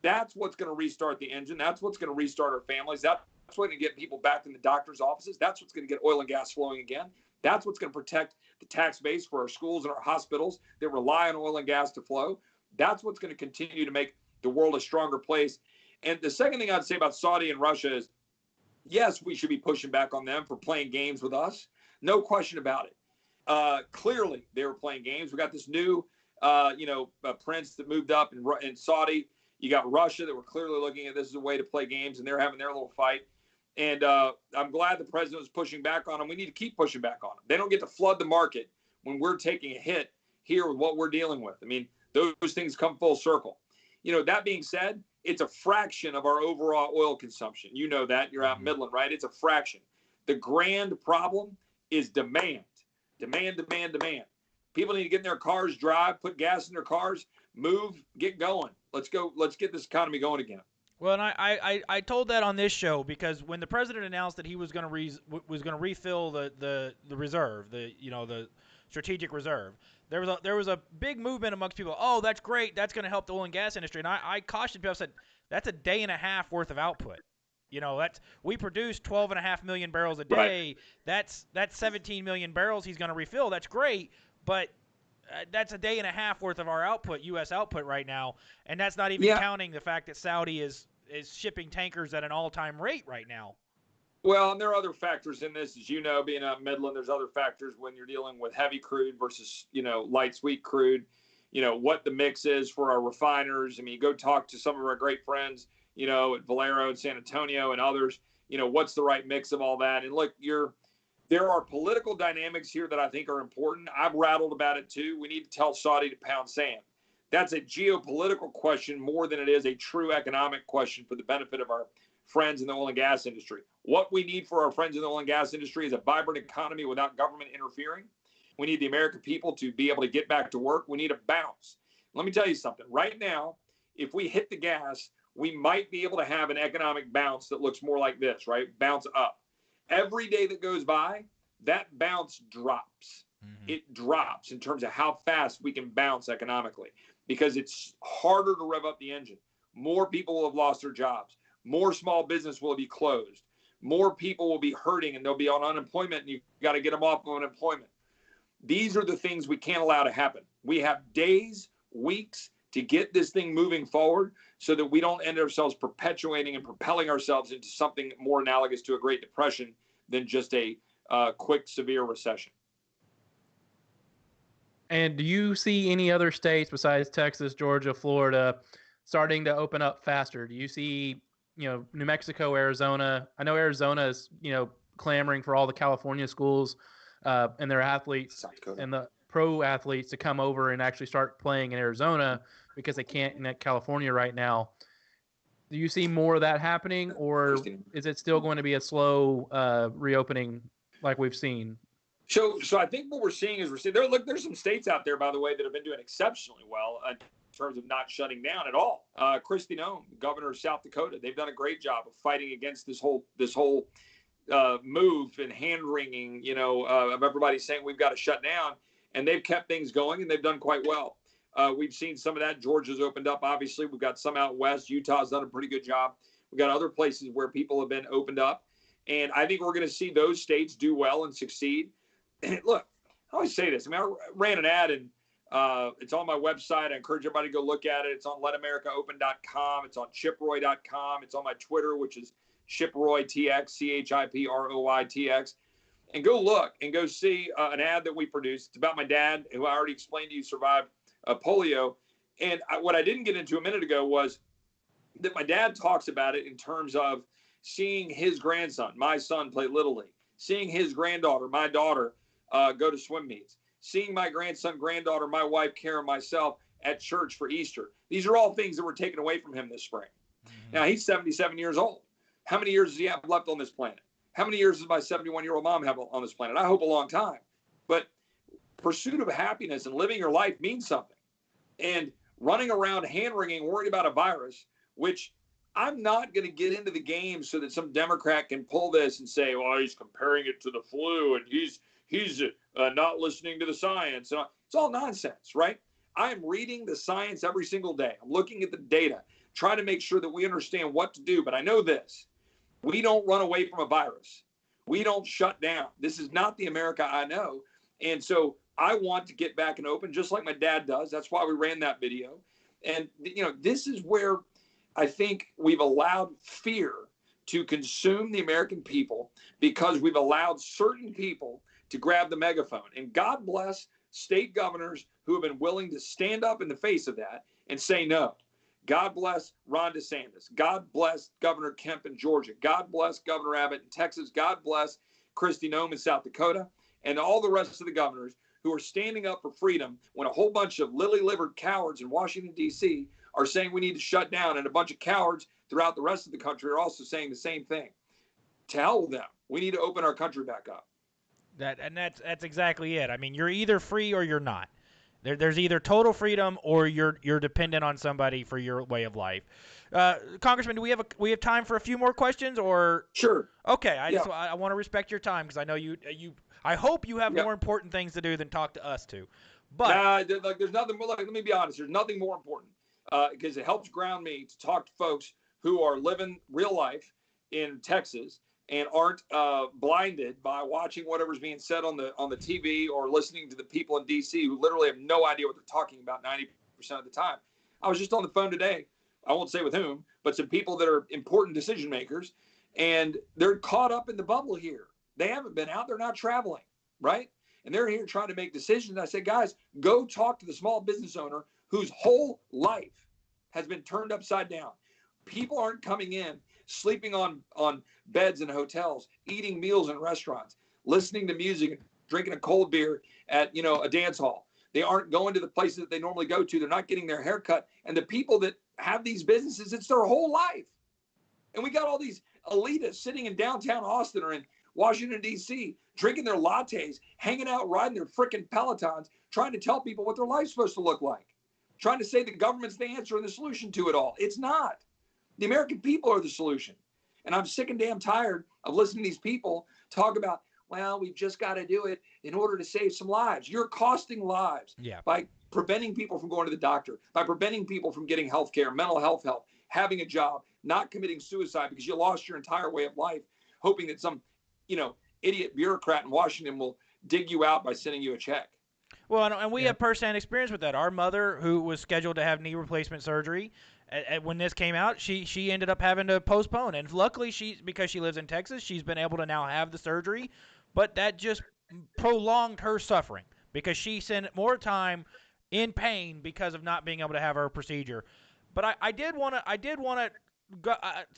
D: That's what's going to restart the engine. That's what's going to restart our families. That's what's going to get people back in the doctor's offices. That's what's going to get oil and gas flowing again. That's what's going to protect the tax base for our schools and our hospitals that rely on oil and gas to flow. That's what's going to continue to make the world a stronger place. And the second thing I'd say about Saudi and Russia is, yes, we should be pushing back on them for playing games with us. No question about it. Clearly, they were playing games. We got this new, prince that moved up in Saudi. You got Russia that were clearly looking at this as a way to play games, and they're having their little fight. And I'm glad the president was pushing back on them. We need to keep pushing back on them. They don't get to flood the market when we're taking a hit here with what we're dealing with. I mean, those things come full circle. That being said, it's a fraction of our overall oil consumption. You know that. You're out in Midland, right? It's a fraction. The grand problem is demand. Demand, demand, demand. People need to get in their cars, drive, put gas in their cars, move, get going. Let's go. Let's get this economy going again.
B: Well, and I told that on this show because when the president announced that he was going to refill the reserve, the strategic reserve, there was a big movement amongst people. Oh, that's great. That's going to help the oil and gas industry. And I cautioned people. I said that's a day and a half worth of output. We produce 12.5 million barrels a day. Right. That's 17 million barrels he's going to refill. That's great, but that's a day and a half worth of our output, U.S. output right now, and that's not even counting the fact that Saudi is shipping tankers at an all-time rate right now.
D: Well, and there are other factors in this, as you know, being out in Midland. There's other factors when you're dealing with heavy crude versus light sweet crude. What the mix is for our refiners. I mean, you go talk to some of our great friends, at Valero and San Antonio and others. What's the right mix of all that? And look, there are political dynamics here that I think are important. I've rattled about it too. We need to tell Saudi to pound sand. That's a geopolitical question more than it is a true economic question for the benefit of our friends in the oil and gas industry. What we need for our friends in the oil and gas industry is a vibrant economy without government interfering. We need the American people to be able to get back to work. We need a bounce. Let me tell you something. Right now, if we hit the gas, we might be able to have an economic bounce that looks more like this, right? Bounce up. Every day that goes by, that bounce drops. Mm-hmm. It drops in terms of how fast we can bounce economically because it's harder to rev up the engine. more people will have lost their jobs. More small business will be closed. More people will be hurting and they'll be on unemployment, and you've got to get them off of unemployment. These are the things we can't allow to happen. We have days, weeks to get this thing moving forward so that we don't end ourselves perpetuating and propelling ourselves into something more analogous to a Great Depression than just a quick, severe recession.
C: And do you see any other states besides Texas, Georgia, Florida starting to open up faster? Do you see, New Mexico, Arizona? I know Arizona is, clamoring for all the California schools and their athletes and the pro athletes to come over and actually start playing in Arizona because they can't in California right now. Do you see more of that happening, or is it still going to be a slow reopening like we've seen?
D: So I think what we're seeing is there's some states out there, by the way, that have been doing exceptionally well in terms of not shutting down at all. Kristi Noem, governor of South Dakota, they've done a great job of fighting against this whole move and hand wringing, of everybody saying we've got to shut down, and they've kept things going and they've done quite well. We've seen some of that. Georgia's opened up. Obviously, we've got some out west. Utah's done a pretty good job. We've got other places where people have been opened up, and I think we're going to see those states do well and succeed. And look, I always say this. I ran an ad, and it's on my website. I encourage everybody to go look at it. It's on letamericaopen.com. It's on chiproy.com. It's on my Twitter, which is chiproytx, CHIPROYTX. And go look and go see an ad that we produced. It's about my dad, who I already explained to you survived polio. And what I didn't get into a minute ago was that my dad talks about it in terms of seeing his grandson, my son, play Little League, seeing his granddaughter, my daughter, go to swim meets, seeing my grandson, granddaughter, my wife, Karen, myself at church for Easter. These are all things that were taken away from him this spring. Mm-hmm. Now, he's 77 years old. How many years does he have left on this planet? How many years does my 71-year-old mom have on this planet? I hope a long time. But pursuit of happiness and living your life means something. And running around hand-wringing, worried about a virus, which I'm not going to get into the game so that some Democrat can pull this and say, well, he's comparing it to the flu and he's not listening to the science. It's all nonsense, right? I am reading the science every single day. I'm looking at the data, trying to make sure that we understand what to do. But I know this. We don't run away from a virus. We don't shut down. This is not the America I know. And so I want to get back and open just like my dad does. That's why we ran that video. And, this is where I think we've allowed fear to consume the American people because we've allowed certain people to grab the megaphone. And God bless state governors who have been willing to stand up in the face of that and say no. God bless Ron DeSantis. God bless Governor Kemp in Georgia. God bless Governor Abbott in Texas. God bless Kristi Noem in South Dakota, and all the rest of the governors who are standing up for freedom when a whole bunch of lily-livered cowards in Washington, D.C. are saying we need to shut down, and a bunch of cowards throughout the rest of the country are also saying the same thing. To hell with them. We need to open our country back up.
B: That's exactly it. I mean, you're either free or you're not. There's either total freedom or you're dependent on somebody for your way of life. Congressman, do we have time for a few more questions or?
D: Sure.
B: Okay, I want to respect your time because I know I hope you have more important things to do than talk to us two. But
D: there's nothing more. Let me be honest. There's nothing more important because it helps ground me to talk to folks who are living real life in Texas and aren't blinded by watching whatever's being said on the TV or listening to the people in D.C. who literally have no idea what they're talking about 90% of the time. I was just on the phone today. I won't say with whom, but some people that are important decision makers, and they're caught up in the bubble here. They haven't been out. They're not traveling, right? And they're here trying to make decisions. I said, guys, go talk to the small business owner whose whole life has been turned upside down. People aren't coming in, sleeping on beds in hotels, eating meals in restaurants, listening to music, drinking a cold beer at, a dance hall. They aren't going to the places that they normally go to. They're not getting their hair cut. And the people that have these businesses, it's their whole life. And we got all these elitists sitting in downtown Austin or in Washington, D.C., drinking their lattes, hanging out, riding their frickin' Pelotons, trying to tell people what their life's supposed to look like, trying to say the government's the answer and the solution to it all. It's not. The American people are the solution. And I'm sick and damn tired of listening to these people talk about, well, we've just got to do it in order to save some lives. You're costing lives by preventing people from going to the doctor, by preventing people from getting health care, mental health help, having a job, not committing suicide because you lost your entire way of life, hoping that some, idiot bureaucrat in Washington will dig you out by sending you a check.
B: Well, and we have firsthand experience with that. Our mother, who was scheduled to have knee replacement surgery, when this came out, she ended up having to postpone. And luckily, because she lives in Texas, she's been able to now have the surgery. But that just prolonged her suffering because she spent more time in pain because of not being able to have her procedure. But I did want to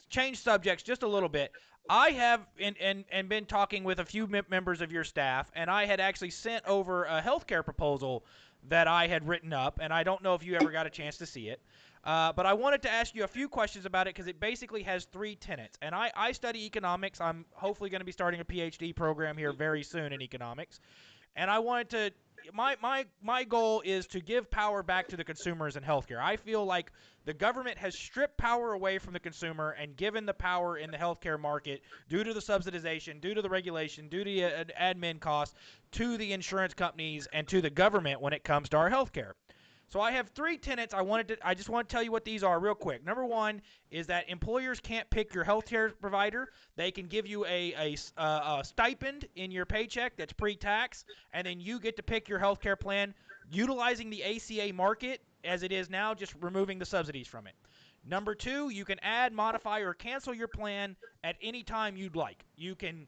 B: change subjects just a little bit. I have and been talking with a few members of your staff, and I had actually sent over a healthcare proposal that I had written up, and I don't know if you ever got a chance to see it. But I wanted to ask you a few questions about it because it basically has 3 tenets. And I study economics. I'm hopefully going to be starting a PhD program here very soon in economics. And I wanted to my goal is to give power back to the consumers in healthcare. I feel like the government has stripped power away from the consumer and given the power in the healthcare market due to the subsidization, due to the regulation, due to the admin costs, to the insurance companies and to the government when it comes to our healthcare. So I have 3 tenets. I just want to tell you what these are real quick. Number 1 is that employers can't pick your healthcare provider. They can give you a stipend in your paycheck that's pre-tax, and then you get to pick your healthcare plan utilizing the ACA market as it is now, just removing the subsidies from it. Number 2, you can add, modify, or cancel your plan at any time you'd like. You can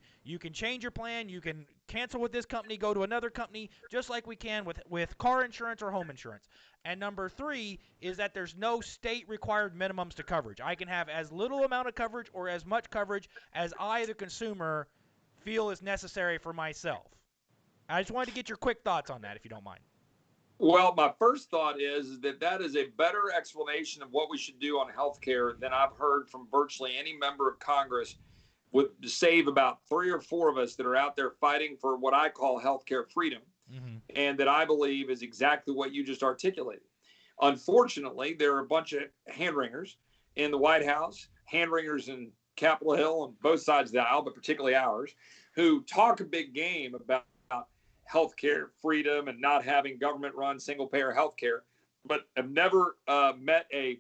B: change your plan. You can cancel with this company, go to another company, just like we can with car insurance or home insurance. And number 3 is that there's no state-required minimums to coverage. I can have as little amount of coverage or as much coverage as I, the consumer, feel is necessary for myself. I just wanted to get your quick thoughts on that, if you don't mind.
D: Well, my first thought is that is a better explanation of what we should do on healthcare than I've heard from virtually any member of Congress, with save about 3 or 4 of us that are out there fighting for what I call healthcare freedom, and that I believe is exactly what you just articulated. Unfortunately, there are a bunch of hand-wringers in the White House, hand-wringers in Capitol Hill on both sides of the aisle, but particularly ours, who talk a big game about healthcare freedom and not having government-run single-payer healthcare, but have never met a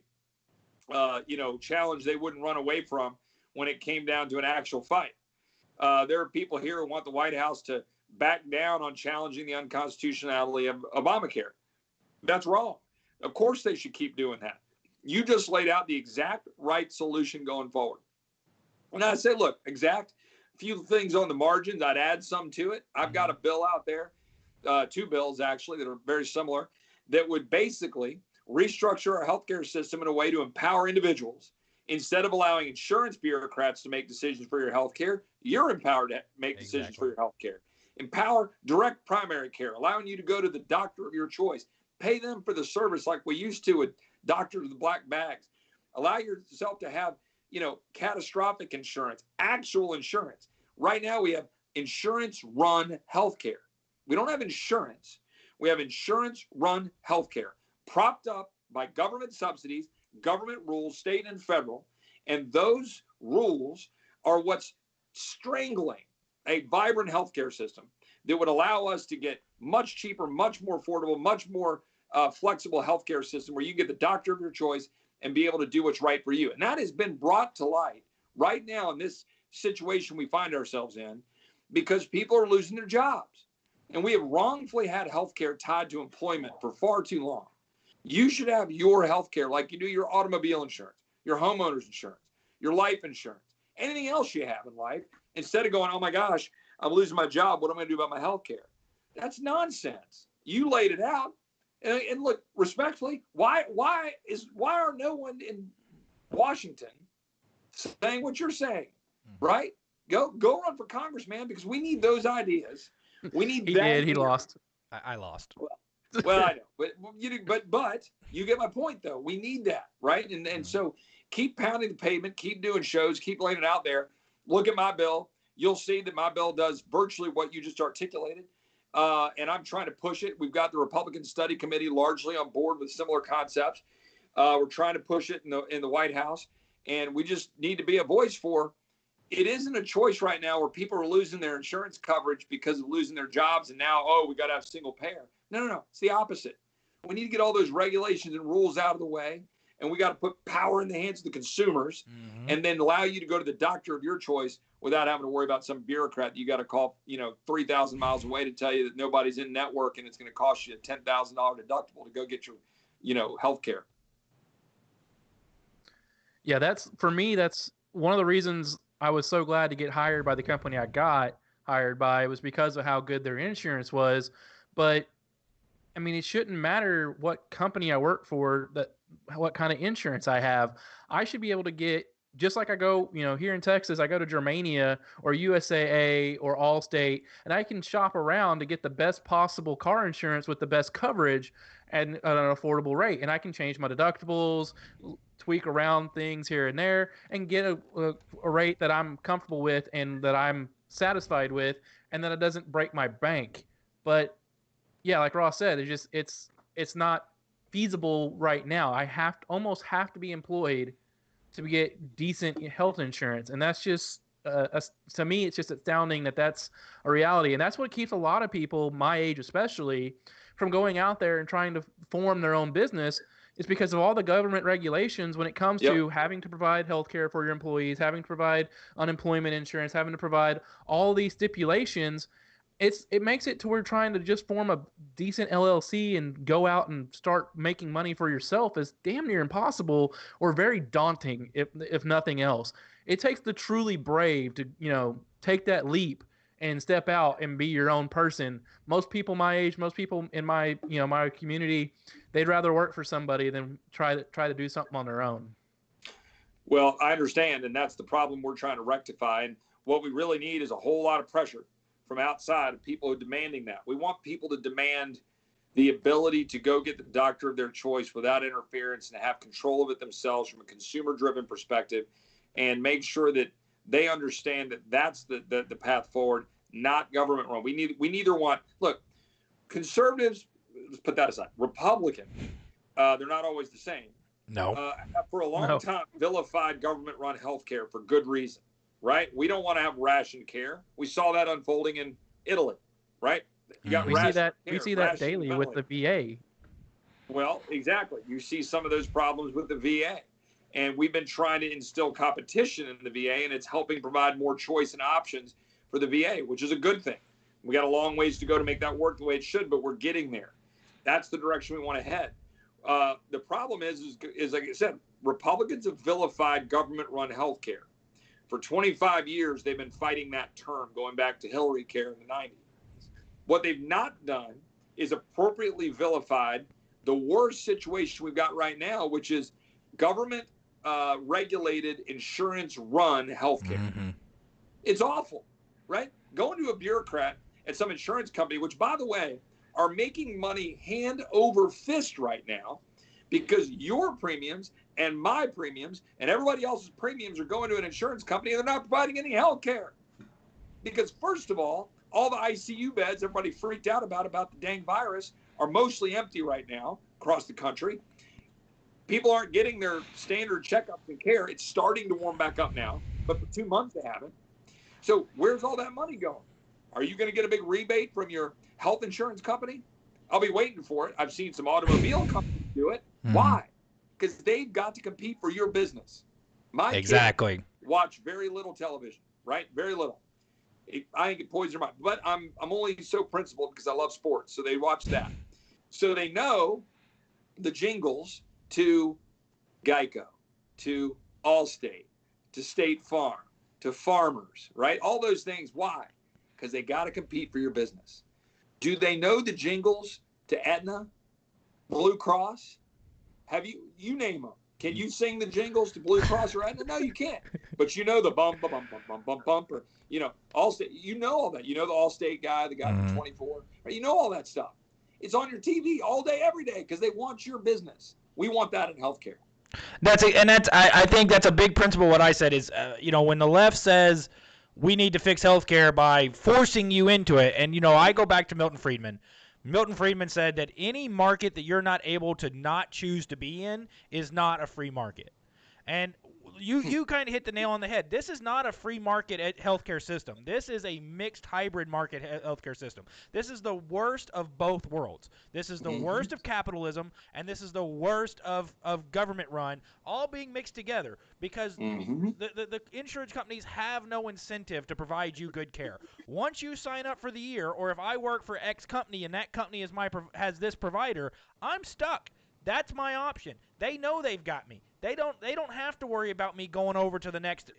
D: challenge they wouldn't run away from when it came down to an actual fight. There are people here who want the White House to back down on challenging the unconstitutionality of Obamacare. That's wrong. Of course they should keep doing that. You just laid out the exact right solution going forward. And I say, look, exact few things on the margins. I'd add some to it. I've got a bill out there, 2 bills actually that are very similar, that would basically restructure our healthcare system in a way to empower individuals. Instead of allowing insurance bureaucrats to make decisions for your healthcare, you're empowered to make decisions for your healthcare. Empower direct primary care, allowing you to go to the doctor of your choice. Pay them for the service like we used to with doctors with black bags. Allow yourself to have catastrophic insurance, actual insurance. Right now, we have insurance-run healthcare. We don't have insurance. We have insurance-run healthcare, propped up by government subsidies, government rules, state and federal. And those rules are what's strangling a vibrant healthcare system that would allow us to get much cheaper, much more affordable, much more flexible healthcare system where you get the doctor of your choice and be able to do what's right for you. And that has been brought to light right now in this situation we find ourselves in because people are losing their jobs. And we have wrongfully had healthcare tied to employment for far too long. You should have your healthcare like you do your automobile insurance, your homeowner's insurance, your life insurance, anything else you have in life, instead of going, oh my gosh, I'm losing my job. What am I going to do about my healthcare? That's nonsense. You laid it out. And look, respectfully, why are no one in Washington saying what you're saying, right? Go run for Congress, man, because we need those ideas. We need
C: He
D: that.
C: did. He lost.
B: I lost.
D: Well, I know, but you get my point, though. We need that, right? And so keep pounding the pavement, keep doing shows, keep laying it out there. Look at my bill. You'll see that my bill does virtually what you just articulated. And I'm trying to push it. We've got the Republican Study Committee largely on board with similar concepts. We're trying to push it in the White House, and we just need to be a voice for. It isn't a choice right now where people are losing their insurance coverage because of losing their jobs, and now we got to have single payer. No. It's the opposite. We need to get all those regulations and rules out of the way. and we got to put power in the hands of the consumers, and then allow you to go to the doctor of your choice without having to worry about some bureaucrat that you got to call, 3,000 miles away to tell you that nobody's in network and it's going to cost you a $10,000 deductible to go get your, health care.
C: Yeah, that's one of the reasons I was so glad to get hired by the company I got hired by. It was because of how good their insurance was. But I mean, it shouldn't matter what company I work for, what kind of insurance I have. I should be able to get, just like I go, here in Texas, I go to Germania or USAA or Allstate, and I can shop around to get the best possible car insurance with the best coverage and at an affordable rate. And I can change my deductibles, tweak around things here and there, and get a rate that I'm comfortable with and that I'm satisfied with, and that it doesn't break my bank. But yeah, like Ross said, it's not feasible right now. I almost have to be employed to get decent health insurance, and that's just to me, it's just astounding that that's a reality, and that's what keeps a lot of people my age, especially, from going out there and trying to form their own business. Is because of all the government regulations when it comes to having to provide health care for your employees, having to provide unemployment insurance, having to provide all these stipulations. It makes it to where trying to just form a decent LLC and go out and start making money for yourself is damn near impossible, or very daunting, if nothing else. It takes the truly brave to, take that leap and step out and be your own person. Most people my age, most people in my, my community, they'd rather work for somebody than try to do something on their own.
D: Well, I understand, and that's the problem we're trying to rectify. And what we really need is a whole lot of pressure from outside of people who are demanding that. We want people to demand the ability to go get the doctor of their choice without interference and have control of it themselves from a consumer-driven perspective, and make sure that they understand that that's the path forward, not government run. We neither want, look, conservatives, let's put that aside, Republican, they're not always the same.
B: No.
D: For a long time, vilified government-run healthcare for good reason, right? We don't want to have ration care. We saw that unfolding in Italy, right?
C: We see that daily with the VA.
D: Well, exactly. You see some of those problems with the VA. And we've been trying to instill competition in the VA, and it's helping provide more choice and options for the VA, which is a good thing. We got a long ways to go to make that work the way it should, but we're getting there. That's the direction we want to head. The problem is like I said, Republicans have vilified government-run health care. For 25 years, they've been fighting that term, going back to Hillary care in the 90s. What they've not done is appropriately vilified the worst situation we've got right now, which is government regulated, insurance-run healthcare. Mm-hmm. It's awful, right? Going to a bureaucrat at some insurance company, which, by the way, are making money hand over fist right now, because your premiums and my premiums and everybody else's premiums are going to an insurance company, and they're not providing any health care. Because, first of all the ICU beds everybody freaked out about the dang virus are mostly empty right now across the country. People aren't getting their standard checkups and care. It's starting to warm back up now, but for 2 months they haven't. So where's all that money going? Are you going to get a big rebate from your health insurance company? I'll be waiting for it. I've seen some automobile companies do it. Mm-hmm. Why? Because they've got to compete for your business. My kids watch very little television, right? Very little. I think it poisons their mind. But I'm only so principled because I love sports, so they watch that. So they know the jingles to Geico, to Allstate, to State Farm, to Farmers, right? All those things. Why? Because they got to compete for your business. Do they know the jingles to Aetna, Blue Cross? Have you name them? Can you sing the jingles to Blue Cross or Aetna? No, you can't. But you know the bump, bump, bump, bump, bump, bump, or, Allstate. You know all that. You know the Allstate guy, the guy from 24. Right? You know all that stuff. It's on your TV all day, every day, because they want your business. We want that in healthcare.
B: I think that's a big principle. What I said is, when the left says we need to fix healthcare by forcing you into it, and I go back to Milton Friedman. Milton Friedman said that any market that you're not able to not choose to be in is not a free market. And you kind of hit the nail on the head. This is not a free market healthcare system. This is a mixed hybrid market healthcare system. This is the worst of both worlds. This is the worst of capitalism, and this is the worst of government run, all being mixed together because the insurance companies have no incentive to provide you good care. Once you sign up for the year, or if I work for X company and that company is has this provider, I'm stuck. That's my option. They know they've got me. They don't have to worry about me going over to the next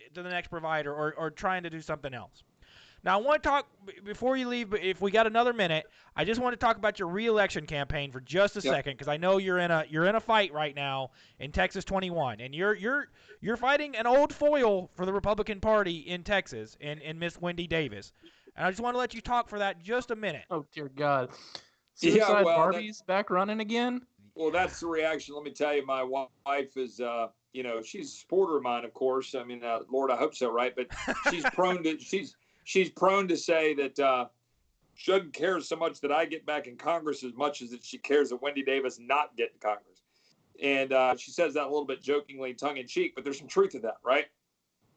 B: provider or trying to do something else. Now I want to talk before you leave. If we got another minute, I just want to talk about your re-election campaign for just a second because I know you're in a fight right now in Texas 21, and you're fighting an old foil for the Republican Party in Texas in Miss Wendy Davis. And I just want to let you talk for that just a minute.
C: Oh dear God, Suicide Barbie's back running again.
D: Well, that's the reaction. Let me tell you, my wife is, she's a supporter of mine, of course. I mean, Lord, I hope so, right? But she's prone to say that she doesn't care so much that I get back in Congress as much as that she cares that Wendy Davis not get in Congress. And she says that a little bit jokingly, tongue in cheek, but there's some truth to that, right?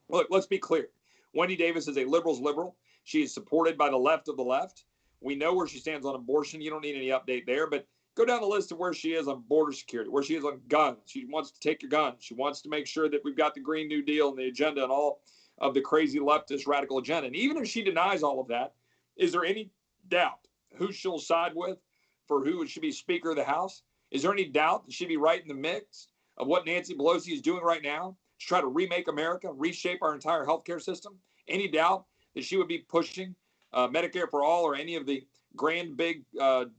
D: Look, let's be clear. Wendy Davis is a liberal's liberal. She is supported by the left of the left. We know where she stands on abortion. You don't need any update there, but go down the list of where she is on border security, where she is on guns. She wants to take your guns. She wants to make sure that we've got the Green New Deal and the agenda and all of the crazy leftist radical agenda. And even if she denies all of that, is there any doubt who she'll side with for who should be Speaker of the House? Is there any doubt that she'd be right in the mix of what Nancy Pelosi is doing right now to try to remake America, reshape our entire healthcare system? Any doubt that she would be pushing Medicare for all or any of the grand big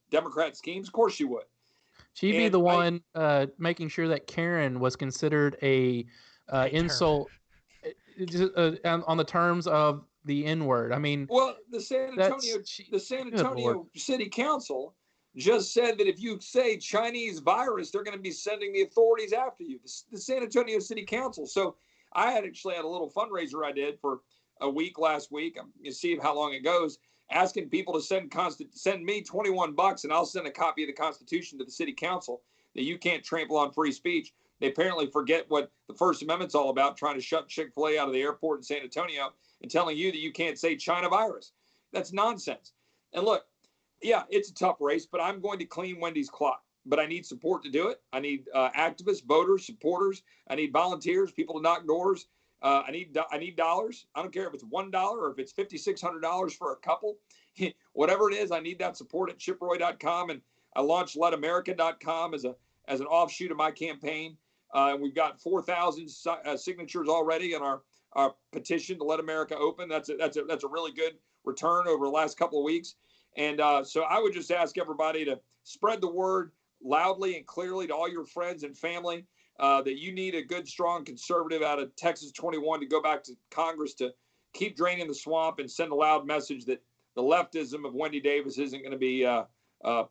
D: Democrat schemes? Of course she would.
C: She'd be the one making sure that Karen was considered a insult on the terms of the N-word. I mean,
D: well, the San Antonio City Council just said that if you say Chinese virus, they're going to be sending the authorities after you. The San Antonio City Council. So I actually had a little fundraiser I did for a week last week. You see how long it goes. Asking people to send me $21 and I'll send a copy of the Constitution to the city council that you can't trample on free speech. They apparently forget what the First Amendment's all about, trying to shut Chick-fil-A out of the airport in San Antonio and telling you that you can't say China virus. That's nonsense. And look, yeah, it's a tough race, but I'm going to clean Wendy's clock. But I need support to do it. I need activists, voters, supporters. I need volunteers, people to knock doors. I need dollars. I don't care if it's $1 or if it's $5,600 for a couple, whatever it is. I need that support at chiproy.com, and I launched letamerica.com as an offshoot of my campaign. We've got 4,000 signatures already on our petition to let America open. That's a really good return over the last couple of weeks. And so I would just ask everybody to spread the word loudly and clearly to all your friends and family. That you need a good, strong conservative out of Texas 21 to go back to Congress to keep draining the swamp and send a loud message that the leftism of Wendy Davis isn't going to be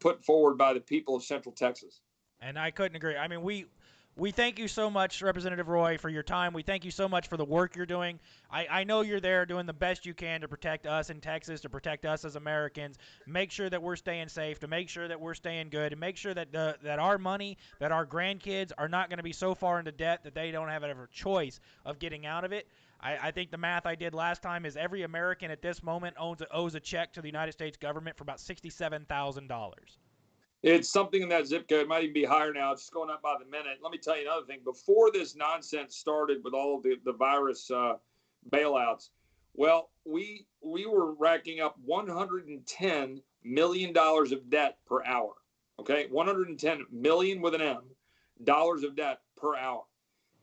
D: put forward by the people of Central Texas.
B: And I couldn't agree. I mean, we thank you so much, Representative Roy, for your time. We thank you so much for the work you're doing. I know you're there doing the best you can to protect us in Texas, to protect us as Americans, make sure that we're staying safe, to make sure that we're staying good, and make sure that that our money, that our grandkids are not going to be so far into debt that they don't have a choice of getting out of it. I think the math I did last time is every American at this moment owes a check to the United States government for about $67,000.
D: It's something in that zip code. It might even be higher now. It's just going up by the minute. Let me tell you another thing. Before this nonsense started with all of the virus bailouts, well, we were racking up $110 million of debt per hour. Okay, 110 million with an M dollars of debt per hour.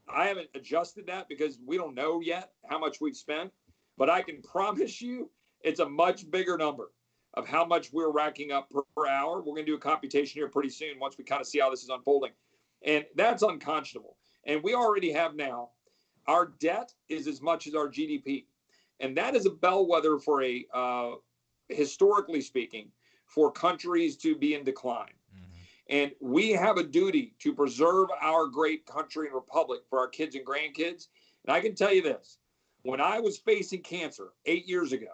D: I haven't adjusted that because we don't know yet how much we've spent, but I can promise you it's a much bigger number of how much we're racking up per hour. We're going to do a computation here pretty soon once we kind of see how this is unfolding. And that's unconscionable. And we already have now, our debt is as much as our GDP. And that is a bellwether for historically speaking, for countries to be in decline. And we have a duty to preserve our great country and republic for our kids and grandkids. And I can tell you this, when I was facing cancer 8 years ago,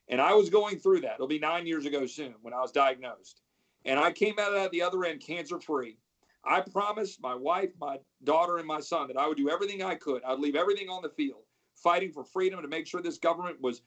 D: and I was going through that, it'll be 9 years ago soon when I was diagnosed, and I came out of that the other end cancer-free, I promised my wife, my daughter, and my son that I would do everything I could. I'd leave everything on the field, fighting for freedom to make sure this government was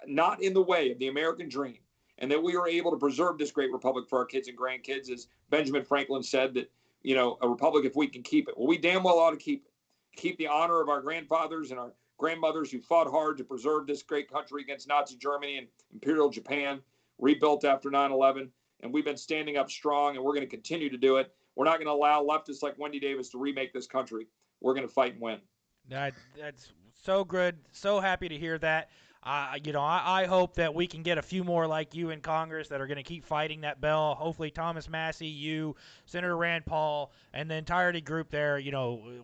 D: not in the way of the American dream, and that we were able to preserve this great republic for our kids and grandkids. As Benjamin Franklin said, that, a republic, if we can keep it. Well, we damn well ought to keep it. Keep the honor of our grandfathers and our grandmothers who fought hard to preserve this great country against Nazi Germany and Imperial Japan, rebuilt after 9/11. And we've been standing up strong, and we're going to continue to do it. We're not going to allow leftists like Wendy Davis to remake this country. We're going to fight and win.
B: That's so good. So happy to hear that. I hope that we can get a few more like you in Congress that are going to keep fighting that bell. Hopefully Thomas Massie, you, Senator Rand Paul, and the entirety group there,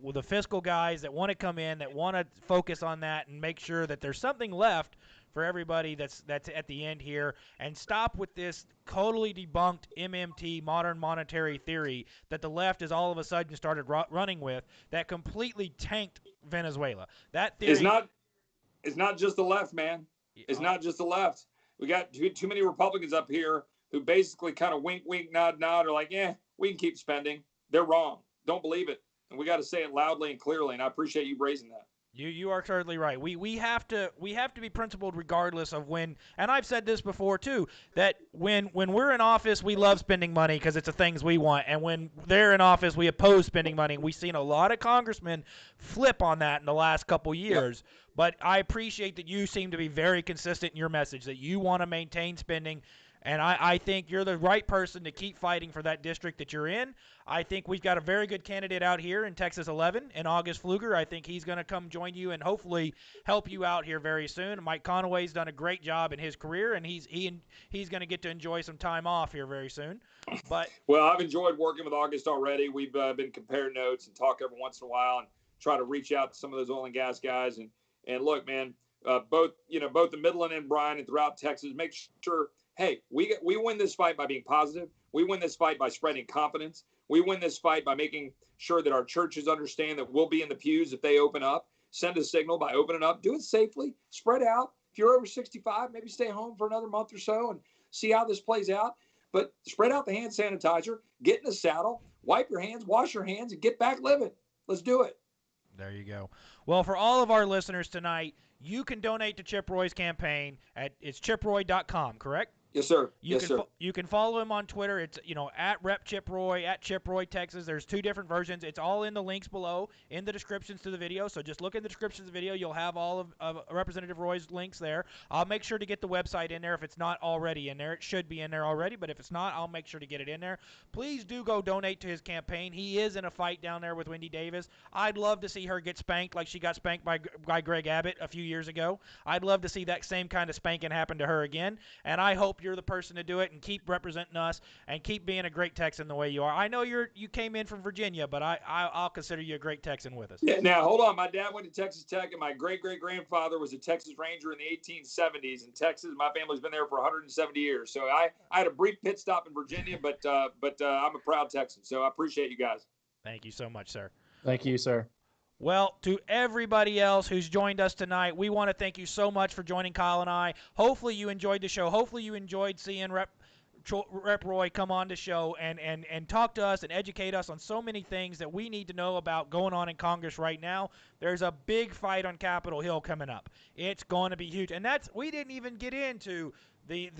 B: with the fiscal guys that want to come in, that want to focus on that and make sure that there's something left for everybody that's at the end here, and stop with this totally debunked MMT, modern monetary theory, that the left has all of a sudden started running with, that completely tanked Venezuela. That theory
D: It's not just the left, man. It's not just the left. We got too many Republicans up here who basically kind of wink, wink, nod, nod, are like, we can keep spending. They're wrong. Don't believe it. And we got to say it loudly and clearly, and I appreciate you raising that.
B: You are certainly right. We have to be principled regardless of when, and I've said this before too, that when we're in office we love spending money because it's the things we want, and when they're in office we oppose spending money. We've seen a lot of congressmen flip on that in the last couple years. Yep. But I appreciate that you seem to be very consistent in your message, that you want to maintain spending. And I think you're the right person to keep fighting for that district that you're in. I think we've got a very good candidate out here in Texas 11, in August Pfluger. I think he's going to come join you and hopefully help you out here very soon. Mike Conaway's done a great job in his career, and he's going to get to enjoy some time off here very soon. But
D: well, I've enjoyed working with August already. We've been comparing notes and talk every once in a while and try to reach out to some of those oil and gas guys. And look, man, both the Midland and Bryan and throughout Texas, make sure. Hey, we win this fight by being positive. We win this fight by spreading confidence. We win this fight by making sure that our churches understand that we'll be in the pews if they open up. Send a signal by opening up. Do it safely. Spread out. If you're over 65, maybe stay home for another month or so and see how this plays out. But spread out the hand sanitizer. Get in the saddle. Wipe your hands. Wash your hands. And get back living. Let's do it.
B: There you go. Well, for all of our listeners tonight, you can donate to Chip Roy's campaign it's chiproy.com, correct?
D: Yes, sir.
B: You can follow him on Twitter. It's, at Rep Chip Roy, at Chip Roy, Texas. There's two different versions. It's all in the links below in the descriptions to the video. So just look in the descriptions of the video. You'll have all of Representative Roy's links there. I'll make sure to get the website in there if it's not already in there. It should be in there already, but if it's not, I'll make sure to get it in there. Please do go donate to his campaign. He is in a fight down there with Wendy Davis. I'd love to see her get spanked like she got spanked by Greg Abbott a few years ago. I'd love to see that same kind of spanking happen to her again, and I hope you're the person to do it and keep representing us and keep being a great Texan the way you are. I know you came in from Virginia, but I'll consider you a great Texan with us.
D: Yeah, now hold on. My dad went to Texas Tech, and my great-great-grandfather was a Texas Ranger in the 1870s in Texas. My family's been there for 170 years. So I had a brief pit stop in Virginia, but I'm a proud Texan. So I appreciate you guys.
B: Thank you so much, sir.
C: Thank you, sir.
B: Well, to everybody else who's joined us tonight, we want to thank you so much for joining Kyle and I. Hopefully you enjoyed the show. Hopefully you enjoyed seeing Rep Roy come on the show and talk to us and educate us on so many things that we need to know about going on in Congress right now. There's a big fight on Capitol Hill coming up. It's going to be huge. And we didn't even get into the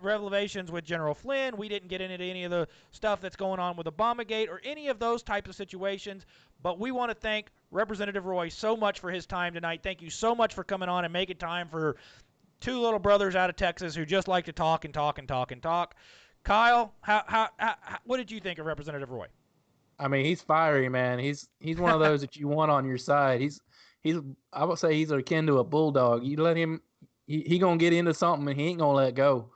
B: revelations with General Flynn. We didn't get into any of the stuff that's going on with Obamagate or any of those types of situations. But we want to thank Representative Roy so much for his time tonight. Thank you so much for coming on and making time for two little brothers out of Texas who just like to talk and talk and talk and talk. Kyle, what did you think of Representative Roy?
C: I mean, he's fiery, man. He's one of those that you want on your side. I would say he's akin to a bulldog. You let him, he gonna get into something and he ain't gonna let go.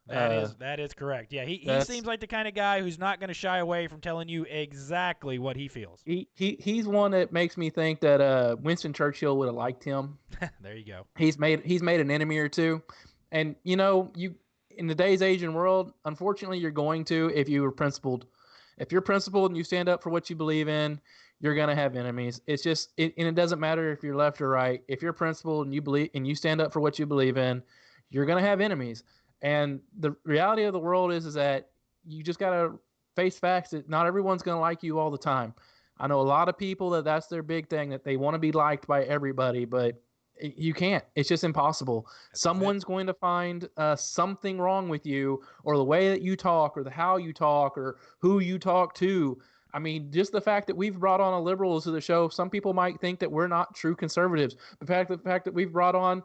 B: That is correct. Yeah, he seems like the kind of guy who's not going to shy away from telling you exactly what he feels.
C: He's one that makes me think that Winston Churchill would have liked him.
B: There you go.
C: He's made an enemy or two, and you in today's Asian world, unfortunately, you're going to if you were principled. If you're principled and you stand up for what you believe in, you're gonna have enemies. It's just and it doesn't matter if you're left or right. If you're principled and you believe and you stand up for what you believe in, you're gonna have enemies. And the reality of the world is that you just got to face facts that not everyone's going to like you all the time. I know a lot of people that's their big thing, that they want to be liked by everybody, but you can't. It's just impossible. Someone's going to find something wrong with you, or the way that you talk, or the how you talk, or who you talk to. I mean, just the fact that we've brought on a liberal to the show, some people might think that we're not true conservatives. The fact that we've brought on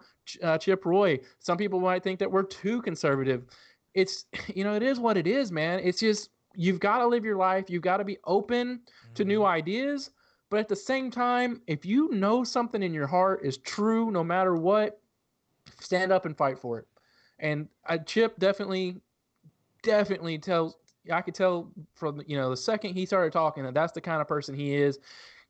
C: Chip Roy, some people might think that we're too conservative. It's, it is what it is, man. It's just, you've got to live your life. You've got to be open to new ideas. But at the same time, if you know something in your heart is true, no matter what, stand up and fight for it. And Chip definitely tells, I could tell from, the second he started talking that that's the kind of person he is.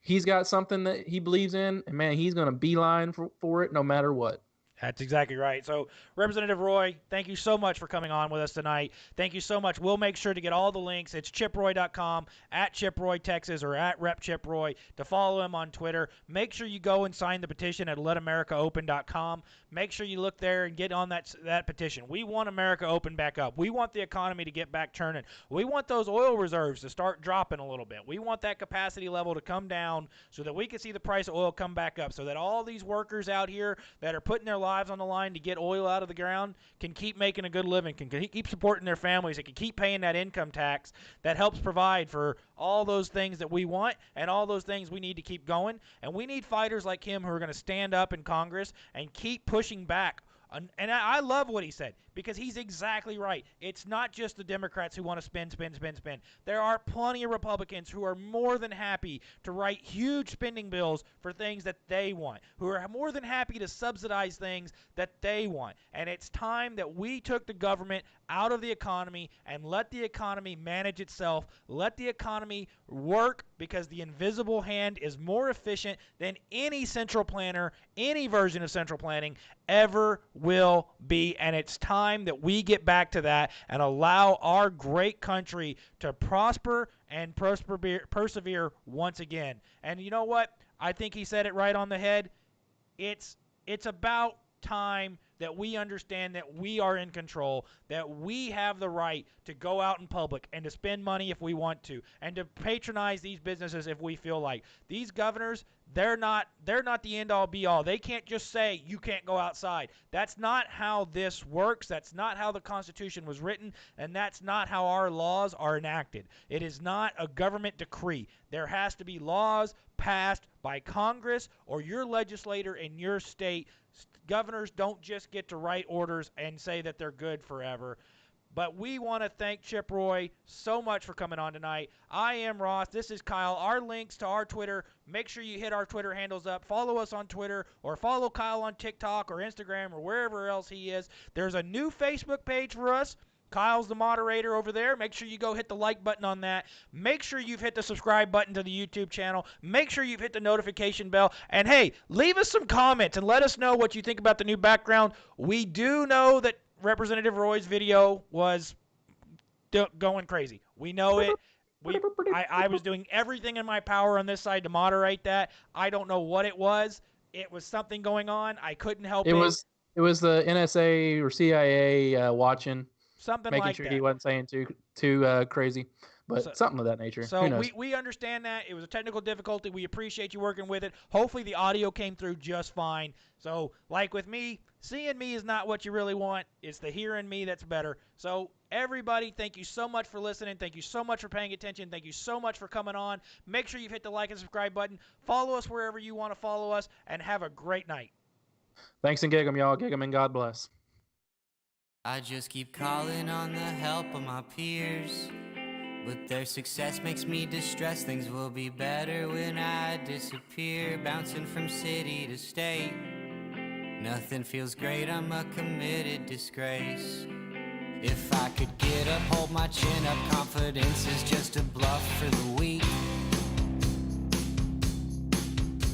C: He's got something that he believes in, and man, he's going to beeline for it no matter what.
B: That's exactly right. So, Representative Roy, thank you so much for coming on with us tonight. Thank you so much. We'll make sure to get all the links. It's chiproy.com, at ChipRoyTexas, or at RepChipRoy, to follow him on Twitter. Make sure you go and sign the petition at letamericaopen.com. Make sure you look there and get on that petition. We want America open back up. We want the economy to get back turning. We want those oil reserves to start dropping a little bit. We want that capacity level to come down so that we can see the price of oil come back up, so that all these workers out here that are putting their lives on the line to get oil out of the ground can keep making a good living, can keep supporting their families, and can keep paying that income tax that helps provide for all those things that we want and all those things we need to keep going. And we need fighters like him who are going to stand up in Congress and keep pushing back. And I love what he said, because he's exactly right. It's not just the Democrats who want to spend. There are plenty of Republicans who are more than happy to write huge spending bills for things that they want, who are more than happy to subsidize things that they want. And it's time that we took the government out of the economy and let the economy manage itself, let the economy work, because the invisible hand is more efficient than any central planner, any version of central planning ever will be. And it's time that we get back to that and allow our great country to prosper and persevere once again. And you know what? I think he said it right on the head. It's about time that we understand that we are in control, that we have the right to go out in public and to spend money if we want to, and to patronize these businesses if we feel like. These governors, they're not the end-all be-all. They can't just say you can't go outside. That's not how this works. That's not how the Constitution was written, and that's not how our laws are enacted. It is not a government decree. There has to be laws passed by Congress or your legislator in your state. Governors don't just get to write orders and say that they're good forever. But we want to thank Chip Roy so much for coming on tonight. I am Ross. This is Kyle. Our links to our Twitter, make sure you hit our Twitter handles up. Follow us on Twitter, or follow Kyle on TikTok or Instagram or wherever else he is. There's a new Facebook page for us. Kyle's the moderator over there. Make sure you go hit the like button on that. Make sure you've hit the subscribe button to the YouTube channel. Make sure you've hit the notification bell. And hey, leave us some comments and let us know what you think about the new background. We do know that Representative Roy's video was going crazy. We know it. I was doing everything in my power on this side to moderate that. I don't know what it was. It was something going on. I couldn't help it.
C: It was the NSA or CIA watching.
B: Something
C: making
B: like
C: sure
B: that.
C: He wasn't saying too crazy, but something of that nature.
B: So we understand that. It was a technical difficulty. We appreciate you working with it. Hopefully the audio came through just fine. So like with me, seeing me is not what you really want. It's the hearing me that's better. So everybody, thank you so much for listening. Thank you so much for paying attention. Thank you so much for coming on. Make sure you've hit the like and subscribe button. Follow us wherever you want to follow us, and have a great night.
C: Thanks and gig 'em, y'all. Gig 'em and God bless.
A: I just keep calling on the help of my peers, but their success makes me distressed. Things will be better when I disappear, bouncing from city to state. Nothing feels great, I'm a committed disgrace. If I could get up, hold my chin up, confidence is just a bluff for the weak.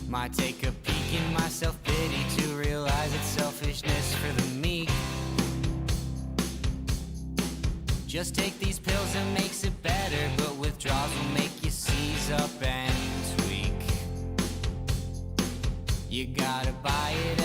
A: Might take a peek in my self-pity to realize it's selfishness for the meek. Just take these pills and makes it better, but withdrawals will make you seize up and tweak. You gotta buy it